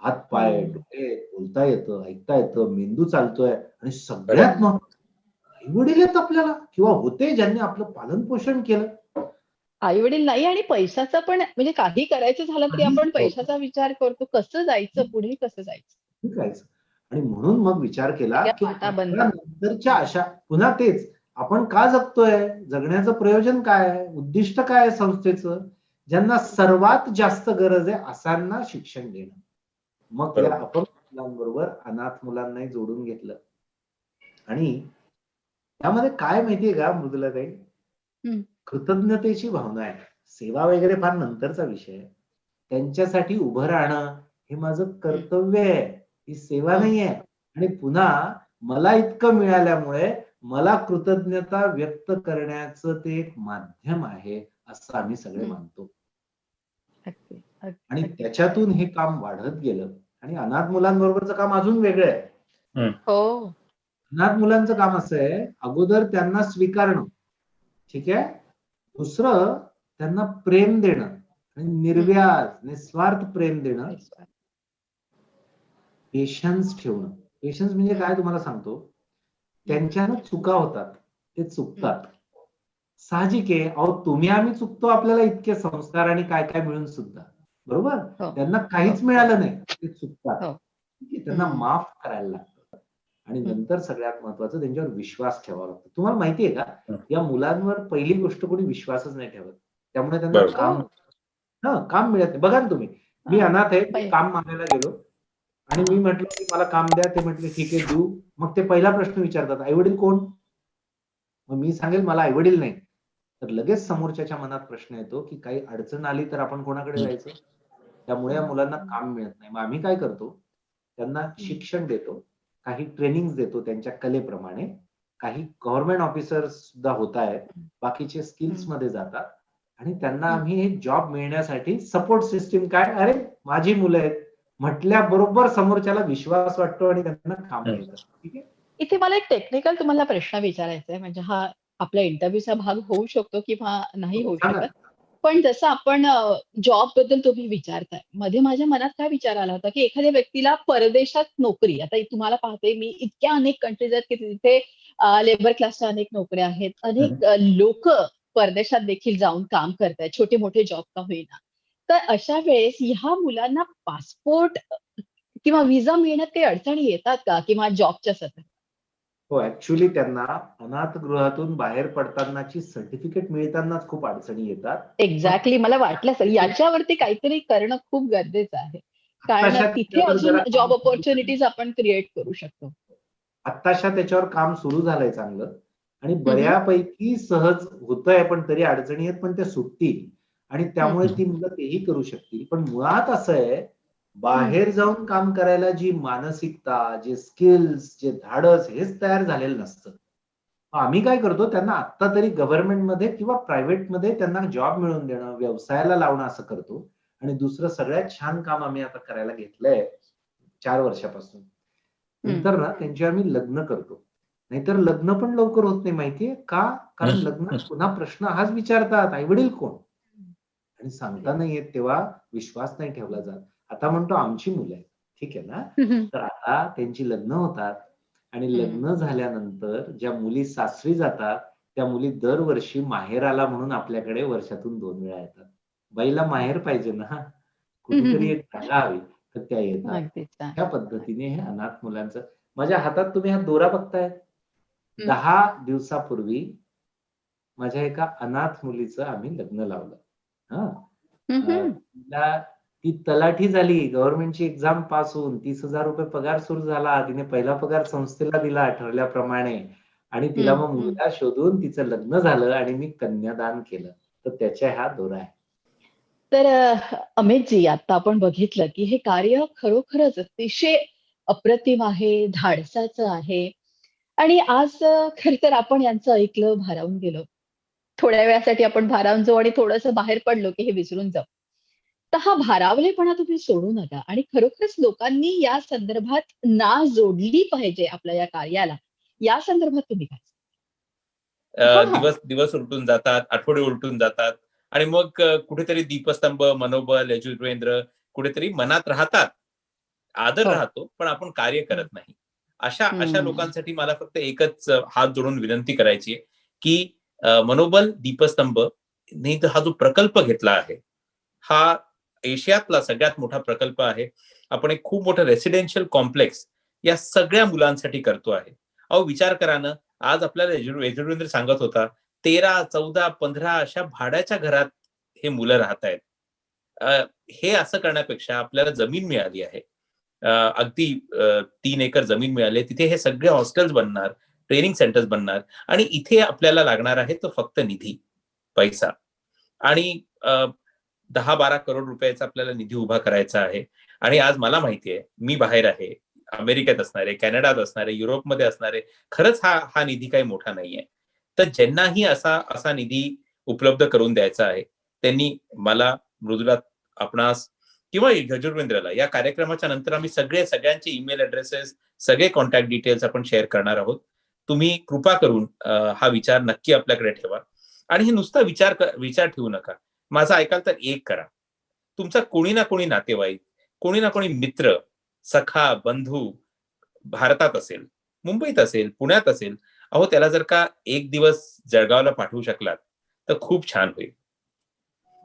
हात-पाय, हं. डोळे, बोलता येतं, ऐकता येतं, मेंदू चालतोय आणि खरंय. सगळ्यात महत्त्वाचं वडील आहेत आपल्याला किंवा होते ज्यांनी आपलं पालन पोषण केलं. आई वडील नाही आणि पैशाचा पण म्हणजे काही करायचं झालं तरी आपण पैशाचा विचार करतो. कसं जायचं पुढे, कसं जायचं? ठीक आहे. आणि म्हणून मग विचार केला सगळ्या की वाटा बंद. आपल्या नंतरच्या अशा पुन्हा तेच आपण का जगतोय, जगण्याचं प्रयोजन काय आहे, उद्दिष्ट काय आहे संस्थेचं, ज्यांना सर्वात जास्त गरज आहे अशांना शिक्षण देणं. मग या बरोबर. अपंग मुलांबरोबर अनाथ मुलांनाही जोडून घेतलं. आणि त्यामध्ये काय माहितीये का मृदुलाताई, हम्म. कृतज्ञतेची भावना आहे. सेवा वगैरे फार नंतरचा विषय आहे. त्यांच्यासाठी उभं राहणं हे माझं कर्तव्य आहे, ही सेवा नाही आहे. आणि पुन्हा मला इतकं मिळाल्यामुळे मला कृतज्ञता व्यक्त करण्याचं ते एक माध्यम आहे असं आम्ही सगळे मानतो. अगदी, अगदी, आणि अगदी. त्याच्यातून हे काम वाढत गेलं. आणि अनाथ मुलांबरोबरचं काम अजून वेगळं आहे. हो. अनाथ मुलांचं काम असं आहे, अगोदर त्यांना स्वीकारणं, ठीक आहे. दुसरं त्यांना प्रेम देणं आणि निर्व्याज निस्वार्थ प्रेम देणं, पेशन्स ठेवणं. पेशन्स म्हणजे काय तुम्हाला सांगतो, त्यांच्यानं चुका होतात, ते चुकतात, साहजिक आहे. अहो तुम्ही आम्ही चुकतो, आपल्याला इतके संस्कार आणि काय काय मिळून सुद्धा, बरोबर. हो. त्यांना काहीच मिळालं नाही, ते चुकतात. हो. ठीक आहे, त्यांना माफ करायला लागतं. आणि नंतर सगळ्यात महत्वाचं त्यांच्यावर विश्वास ठेवावा लागतो. तुम्हाला माहितीये का, या मुलांवर पहिली गोष्ट कोणी विश्वासच नाही ठेवत, त्यामुळे त्यांना बरोबर. काम मिळत नाही. बघा ना तुम्ही, मी अनाथ आहे, मी पहिले. काम मागायला गेलो आणि मी म्हटलं की मला काम द्या, ते म्हटले ठीक आहे देऊ. मग ते पहिला प्रश्न विचारतात, आई वडील कोण? मग मी सांगेल मला आई वडील नाही, तर लगेच समोरच्याच्या मनात प्रश्न येतो की काही अडचण आली तर आपण कोणाकडे जायचं. त्यामुळे या मुलांना काम मिळत नाही. मग आम्ही काय करतो, त्यांना शिक्षण देतो, काही ट्रेनिंग देतो त्यांच्या कलेप्रमाणे. काही गव्हर्नमेंट ऑफिसर्स सुद्धा होत आहेत, बाकीचे स्किल्स मध्ये जातात. आणि त्यांना आम्ही हे जॉब मिळण्यासाठी सपोर्ट सिस्टीम काय, अरे माझी मुलं आहेत म्हटल्याबरोबर समोरच्याला विश्वास वाटतो आणि त्यांना काम मिळतं. ठीक आहे. इथे मला एक टेक्निकल तुम्हाला प्रश्न विचारायचा आहे. म्हणजे हा आपल्या इंटरव्ह्यूचा भाग होऊ शकतो किंवा नाही होऊ सांगा. शकत. पण जसं आपण जॉब बद्दल तुम्ही विचारताय, मध्ये माझ्या मनात काय विचार आला होता, की एखाद्या व्यक्तीला परदेशात नोकरी, आता तुम्हाला पाहते मी इतक्या अनेक कंट्रीज आहेत की तिथे लेबर क्लासच्या अनेक नोकऱ्या आहेत. अनेक लोक परदेशात देखील जाऊन काम करतायत, छोटे मोठे जॉब का होईना. तर अशा वेळेस ह्या मुलांना पासपोर्ट किंवा व्हिसा मिळण्यात काही अडचणी येतात का किंवा जॉबच्या सतत? हो, ऍक्च्युअली त्यांना अनाथगृहातून बाहेर पडतानाची सर्टिफिकेट मिळतानाच खूप अडचणी येतात. एक्झॅक्टली मला वाटलं सर याच्यावरती काहीतरी करणं खूप गरजेचं आहे. कारण आत्ताशा तिथे त्याच्यावर अजून जरा जॉब काम सुरू अपॉर्च्युनिटीज आपण क्रिएट करू शकतो. आत्ताशा त्याच्यावर काम सुरू झालंय चांगलं. आणि बऱ्यापैकी सहज होतंय, पण तरी अडचणी आहेत, पण त्या सुटतील. आणि त्यामुळे ती मुलं तेही करू शकतील. पण मुळात असं आहे, बाहेर जाऊन काम करायला जी मानसिकता, जे स्किल्स, जे धाडस हेच तयार झालेलं नसतं. आम्ही काय करतो, त्यांना आत्ता तरी गव्हर्नमेंटमध्ये किंवा प्रायव्हेटमध्ये त्यांना जॉब मिळवून देणं, व्यवसायाला लावणं असं करतो. आणि दुसरं सगळ्यात छान काम आम्ही आता करायला घेतलंय 4 वर्षापासून. नंतर ना त्यांची आम्ही लग्न करतो. नाहीतर लग्न पण लवकर होत नाही. माहितीये का? कारण लग्नात पुन्हा प्रश्न हाच विचारतात, आई वडील कोण? आणि सांगता नाही येत तेव्हा विश्वास नाही ठेवला जात. आता म्हणतो आमची मुलं आहेत, ठीक आहे ना. तर आता त्यांची लग्न होतात आणि लग्न झाल्यानंतर ज्या मुली सासरी जातात, त्या मुली दरवर्षी माहेराला म्हणून आपल्याकडे वर्षातून 2 वेळा येतात. बाईला माहेर पाहिजे ना, कुठेतरी एक जागा हवी, तर त्या येतात. अगदीच. त्या पद्धतीने हे अनाथ मुलांचं. माझ्या हातात तुम्ही हा दोरा बघताय, 10 दिवसापूर्वी माझ्या एका अनाथ मुलीचं आम्ही लग्न लावलं. तिला ती तलाठी झाली, गव्हर्नमेंटची एक्झाम पास होऊन ₹30,000 पगार सुरू झाला. तिने पहिला पगार संस्थेला दिला ठरल्याप्रमाणे. आणि तिला मग मुलगा शोधून तिचं लग्न झालं आणि मी कन्यादान केलं. तर त्याच्या हा दोरा आहे. तर अमितजी आता आपण बघितलं की हे कार्य खरोखरच अतिशय अप्रतिम आहे, धाडसाचं आहे. आणि आज खर तर आपण यांचं ऐकलं, भारावून गेलो. थोड्या वेळासाठी आपण भारावून जाऊ आणि थोडंसं बाहेर पडलो की हे विसरून जाऊ. तर हा भारावलेपणा तुम्ही सोडू नका आणि खरोखरच लोकांनी या संदर्भात नाळ जोडली पाहिजे आपल्या या कार्याला. या संदर्भात तुम्ही काय सांगाल? हां, दिवस दिवस उलटून जातात, आठवडे उलटून जातात आणि मग कुठेतरी दीपस्तंभ, मनोबल, यजुर्वेंद्र कुठेतरी मनात राहतात. आदर हो. राहतो, पण आपण कार्य करत नाही. अशा हम्म. लोकांसाठी मला फक्त एकच हात जोडून विनंती करायची आहे की मनोबल दीपस्तंभ हा जो प्रकल्प घेतला आहे, हा एशियातला सगळ्यात मोठा प्रकल्प आहे. आपण एक खूप मोठं रेसिडेन्शियल कॉम्प्लेक्स या सगळ्या मुलांसाठी करतो आहे. अहो विचार करा ना, आज आपल्याला यजुर्वेंद्र सांगत होता 13, 14, 15 अशा भाड्याच्या घरात हे मुलं राहत आहेत. हे असं करण्यापेक्षा आपल्याला जमीन मिळाली आहे, अगदी 3 एकर जमीन मिळाली, तिथे हे सगळे हॉस्टेल्स बनणार, ट्रेनिंग सेंटर्स बनणार आणि इथे आपल्याला लागणार आहे तो फक्त निधी, पैसा. आणि 10-12 करोड रुपयाचा आपल्याला निधी उभा करायचा आहे. आणि आज मला माहिती आहे, मी बाहेर आहे, अमेरिकेत असणारे, कॅनडात असणारे, युरोपमध्ये असणारे, खरंच हा निधी काही मोठा नाहीये. तर ज्यांनाही असा निधी उपलब्ध करून द्यायचा आहे, त्यांनी मला, मृदुला, आपणास किंवा यजुर्वेंद्रला या कार्यक्रमाच्या नंतर आम्ही सगळ्यांचे ईमेल ऍड्रेसेस, सगळे कॉन्टॅक्ट डिटेल्स आपण शेअर करणार आहोत. तुम्ही कृपा करून हा विचार नक्की आपल्याकडे ठेवा. आणि हे नुसता विचार ठेवू नका. माझं ऐकाल तर एक करा. तुमचा कोणी ना कोणी नातेवाईक, कोणी ना कोणी मित्र, सखा, बंधू भारतात असेल, मुंबईत असेल, पुण्यात असेल, अहो त्याला जर का एक दिवस जळगावला पाठवू शकलात तर खूप छान होईल.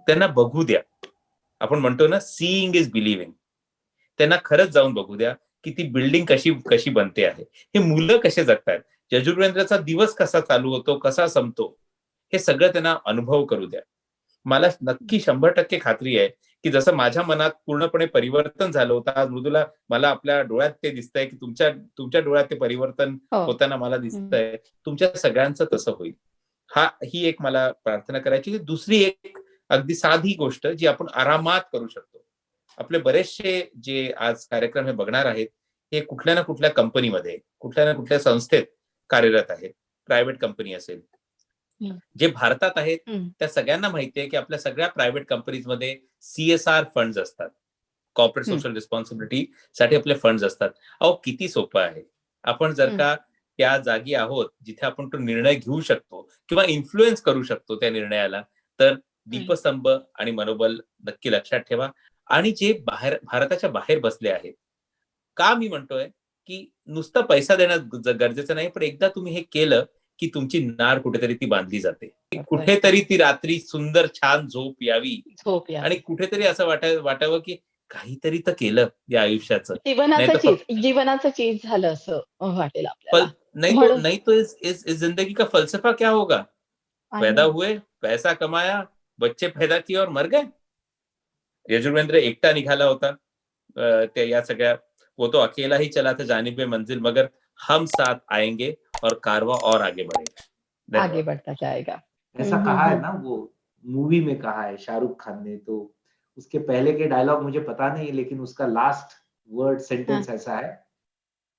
त्यांना बघू द्या. आपण म्हणतो ना, सीइंग इज बिलिव्हिंग. त्यांना खरंच जाऊन बघू द्या की ती बिल्डिंग कशी बनते आहे, हे मुलं कसे जगतात, यजुर्वेंद्रचा दिवस कसा चालू होतो, कसा संपतो, हे सगळं त्यांना अनुभव करू द्या. मला नक्की 100% खात्री आहे की जसं माझ्या मनात पूर्णपणे परिवर्तन झालं होतं, आज मृदुला मला आपल्या डोळ्यात ते दिसतंय की तुमच्या डोळ्यात ते परिवर्तन हो. होताना मला दिसतंय, तुमच्या सगळ्यांचं तसं होईल. ही एक मला प्रार्थना करायची. दुसरी एक अगदी साधी गोष्ट जी आपण आरामात करू शकतो. आपले बरेचसे जे आज कार्यक्रम हे बघणार आहेत, हे कुठल्या ना कुठल्या कंपनीमध्ये, कुठल्या ना कुठल्या संस्थेत कार्यरत आहेत. प्रायव्हेट कंपनी असेल, जे भारतात आहेत, त्या सगळ्यांना माहिती आहे की आपल्या सगळ्या प्रायव्हेट कंपनीजमध्ये CSR फंड्स असतात. कॉर्पोरेट सोशल रिस्पॉन्सिबिलिटी साठी आपले फंड्स असतात. अहो किती सोपं आहे. आपण जर का त्या जागी आहोत जिथे आपण तो निर्णय घेऊ शकतो किंवा इन्फ्लुएन्स करू शकतो त्या निर्णयाला, तर दीपस्तंभ आणि मनोबल नक्की लक्षात ठेवा. आणि जे भारताच्या बाहेर बसले आहेत, का मी म्हणतोय की नुसतं पैसा देणं गरजेचं नाही, पण एकदा तुम्ही हे केलं की तुमची नाळ कुठेतरी ती बांधली जाते. कुठेतरी ती रात्री सुंदर छान झोप यावी झोप या. आणि कुठेतरी असं वाटावं की काहीतरी तर केलं या आयुष्याचं. जीवनाचं चीज झालं असं वाटेल आपल्याला. नहीं तो इस जिंदगी का फलसफा क्या होगा? पैदा हुए, पैसा कमाया, बच्चे पैदा किए और मर गए. यजुर्वेंद्र एकटा निघाला होता त्या या सगळ्या, वो तो अकेला ही चला था जानिबे मंजिल, मगर हम साथ आएंगे और कारवा और आगे बढ़ेगा. आगे बढ़ता जाएगा. ऐसा कहा है ना, वो मूवी में कहा है शाहरुख खान ने, तो उसके पहले के डायलॉग मुझे पता नहीं, लेकिन उसका लास्ट वर्ड सेंटेंस ऐसा है,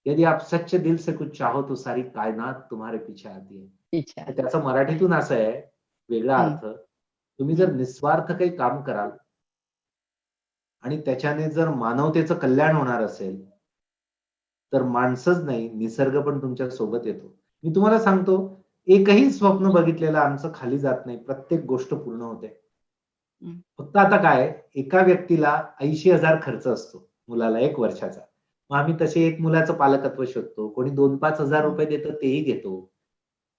यदि आप सच्चे दिल से कुछ चाहो तो सारी कायनात तुम्हारे पीछे आती है. इच्छा. त्याचा मराठीतून असं आहे, वेगळा अर्थ, तुम्ही जर निस्वार्थ काही काम कराल आणि त्याच्याने जर मानवतेचं कल्याण होणार असेल, तर माणसंच नाही, निसर्ग पण तुमच्या सोबत येतो. मी तुम्हाला सांगतो, एकही स्वप्न बघितलेलं आमचं खाली जात नाही. प्रत्येक गोष्ट पूर्ण होते. फक्त आता काय, एका व्यक्तीला 80,000 खर्च असतो मुलाला 1 वर्षाचा. मग आम्ही तसे एक मुलाचं पालकत्व शोधतो. कोणी 2-5 हजार रुपये देतं, तेही घेतो.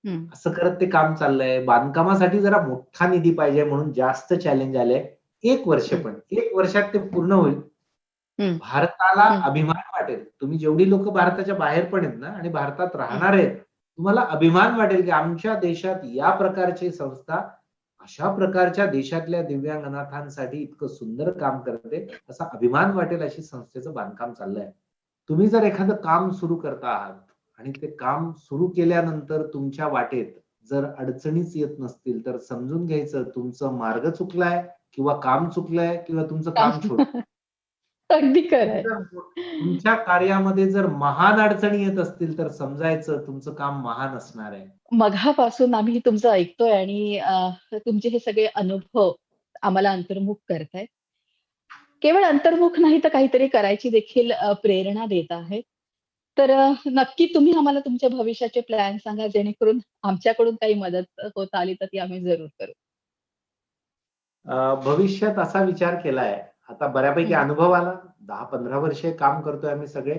असं करत ते काम चाललंय. बांधकामासाठी जरा मोठा निधी पाहिजे म्हणून जास्त चॅलेंज आलंय. 1 वर्ष पण 1 वर्षात ते पूर्ण होईल. भारताला अभिमान वाटेल. तुम्ही जेवढी लोक भारताच्या बाहेर पण आहेत ना आणि भारतात राहणार आहेत, तुम्हाला अभिमान वाटेल की आमच्या देशात या प्रकारची संस्था अशा प्रकारच्या देशातल्या दिव्यांग अनाथांसाठी इतकं सुंदर काम करते, असा अभिमान वाटेल अशी संस्थेचं बांधकाम चाललंय. तुम्ही जर एखादं काम सुरू करता आहात आणि ते काम सुरू केल्यानंतर तुमच्या वाटेत जर अडचणीच येत नसतील, तर समजून घ्यायचं तुमचं मार्ग चुकलाय किंवा काम चुकलंय किंवा तुमचं काम छोटं. अगदी खरंय. तुमच्या कार्यामध्ये जर महान अडचणी येत असतील, तर समजायचं तुमचं काम महान असणार आहे. मघापासून आम्ही तुमचं ऐकतोय आणि तुमचे हे सगळे अनुभव आम्हाला अंतर्मुख करतायत. केवळ अंतर्मुख नाही तर काहीतरी करायची देखील प्रेरणा देत आहेत. तर नक्की तुम्ही आम्हाला तुमच्या भविष्याचे प्लॅन सांगा, जेणेकरून आमच्याकडून काही मदत होता आली तर ती आम्ही जरूर करू. भविष्यात असा विचार केलाय, आता बऱ्यापैकी अनुभव आला, 10-15 वर्षे काम करतोय आम्ही सगळे.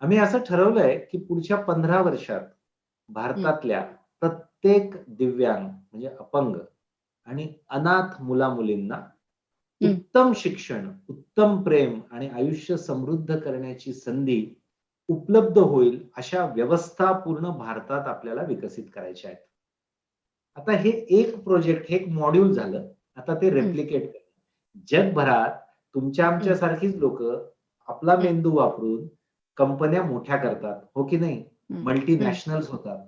आम्ही असं ठरवलंय की पुढच्या 15 वर्षात भारतातल्या प्रत्येक दिव्यांग म्हणजे अपंग आणि अनाथ मुला-मुलींना हं. उत्तम शिक्षण, उत्तम प्रेम आणि आयुष्य समृद्ध करण्याची संधी उपलब्ध होईल अशा व्यवस्था पूर्ण भारतात आपल्याला विकसित करायच्या आहेत. आता हे एक प्रोजेक्ट, हे एक मॉड्यूल झालं. आता ते रेप्लिकेट करणं. जगभरात तुमच्या आमच्यासारखीच लोकं आपला हं. मेंदू वापरून कंपन्या मोठ्या करतात, हो की नाही? हं. मल्टीनॅशनल्स होतात.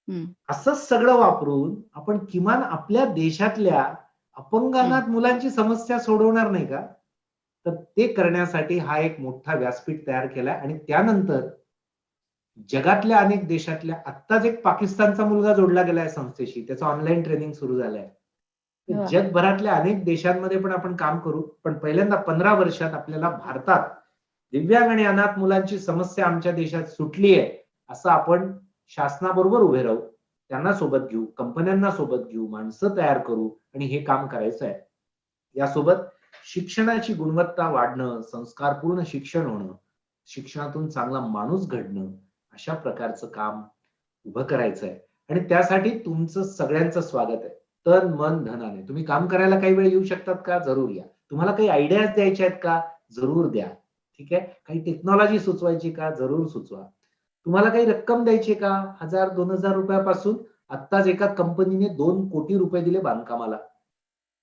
हं. असंच सगळं वापरून आपण किमान आपल्या देशातल्या अपंग अनाथ मुलांची समस्या सोडवणार नाही का? तर ते करण्यासाठी हा एक मोठा व्यासपीठ तयार केलाय आणि त्यानंतर जगातल्या अनेक देशातल्या आत्ताच एक पाकिस्तानचा मुलगा जोडला गेलाय संस्थेशी. त्याचं ऑनलाईन ट्रेनिंग सुरू झालंय. वा. जगभरातल्या अनेक देशांमध्ये पण आपण काम करू. पण पहिल्यांदा 15 वर्षात आपल्याला भारतात दिव्यांग आणि अनाथ मुलांची समस्या आमच्या देशात सुटली आहे, असं आपण शासनाबरोबर उभे राहू. त्यांना सोबत घेऊ, कंपन्यांना सोबत घेऊ, माणसं तयार करू आणि हे काम करायचं आहे. यासोबत शिक्षणाची गुणवत्ता वाढणं, संस्कारपूर्ण शिक्षण होणं, शिक्षणातून चांगला माणूस घडणं, अशा प्रकारचं काम उभं करायचं आहे. आणि त्यासाठी तुमचं सगळ्यांचं स्वागत आहे. तन, मन, धनाने. तुम्ही काम करायला काही वेळ येऊ शकतात का? जरूर या. तुम्हाला काही आयडियाज द्यायच्या आहेत का? जरूर द्या. ठीक आहे? काही टेक्नॉलॉजी सुचवायची का? जरूर सुचवा. तुम्हाला काही रक्कम द्यायची का? 1000-2000 रुपयापासून आत्ताच एका कंपनीने 2 कोटी रुपये दिले बांधकामाला.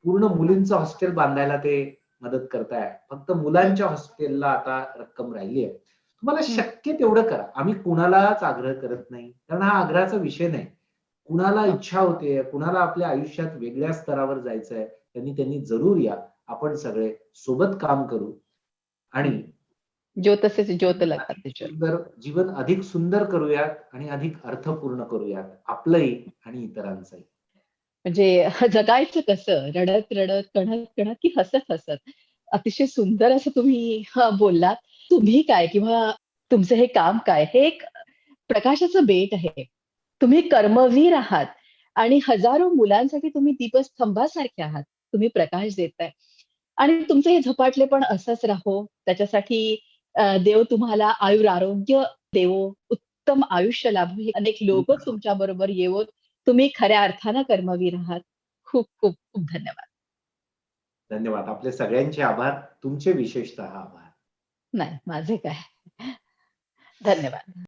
पूर्ण मुलींचं हॉस्टेल बांधायला ते मदत करताय. फक्त मुलांच्या हॉस्टेलला आता रक्कम राहिली आहे. तुम्हाला शक्य तेवढं करा. आम्ही कुणालाच आग्रह करत नाही. कारण हा आग्रहाचा विषय नाही. कुणाला इच्छा होते, कुणाला आपल्या आयुष्यात वेगळ्या स्तरावर जायचंय, त्यांनी जरूर या. आपण सगळे सोबत काम करू आणि जो तसेच ज्योत लागतात त्याच्यावर. जीवन अधिक सुंदर करूयात आणि अधिक अर्थपूर्ण करूयात. आपलंही आणि इतरांचंही. म्हणजे जगायचं कसं? रडत, रडत, कणत, कणत की हसत, हसत? अतिशय सुंदर असं तुम्ही बोललात. तुम्ही काय किंवा तुमचं हे काम काय? हे एक प्रकाशाचं बेट आहे. तुम्ही कर्मवीर आहात आणि हजारो मुलांसाठी तुम्ही दीपस्तंभासारखे आहात. तुम्ही प्रकाश देताय आणि तुमचं हे झपाटलेपण असंच राहो. त्याच्यासाठी देव तुम्हाला आयुरारोग्य देवो, उत्तम आयुष्य लाभो. हे अनेक लोकं तुमच्या बरोबर येवोत. तुम्ही खऱ्या अर्थानं कर्मवीर आहात. खूप खूप खूप धन्यवाद. धन्यवाद. आपले सगळ्यांचे आभार. तुमचे विशेषतः आभार. नाही, माझे काय. धन्यवाद.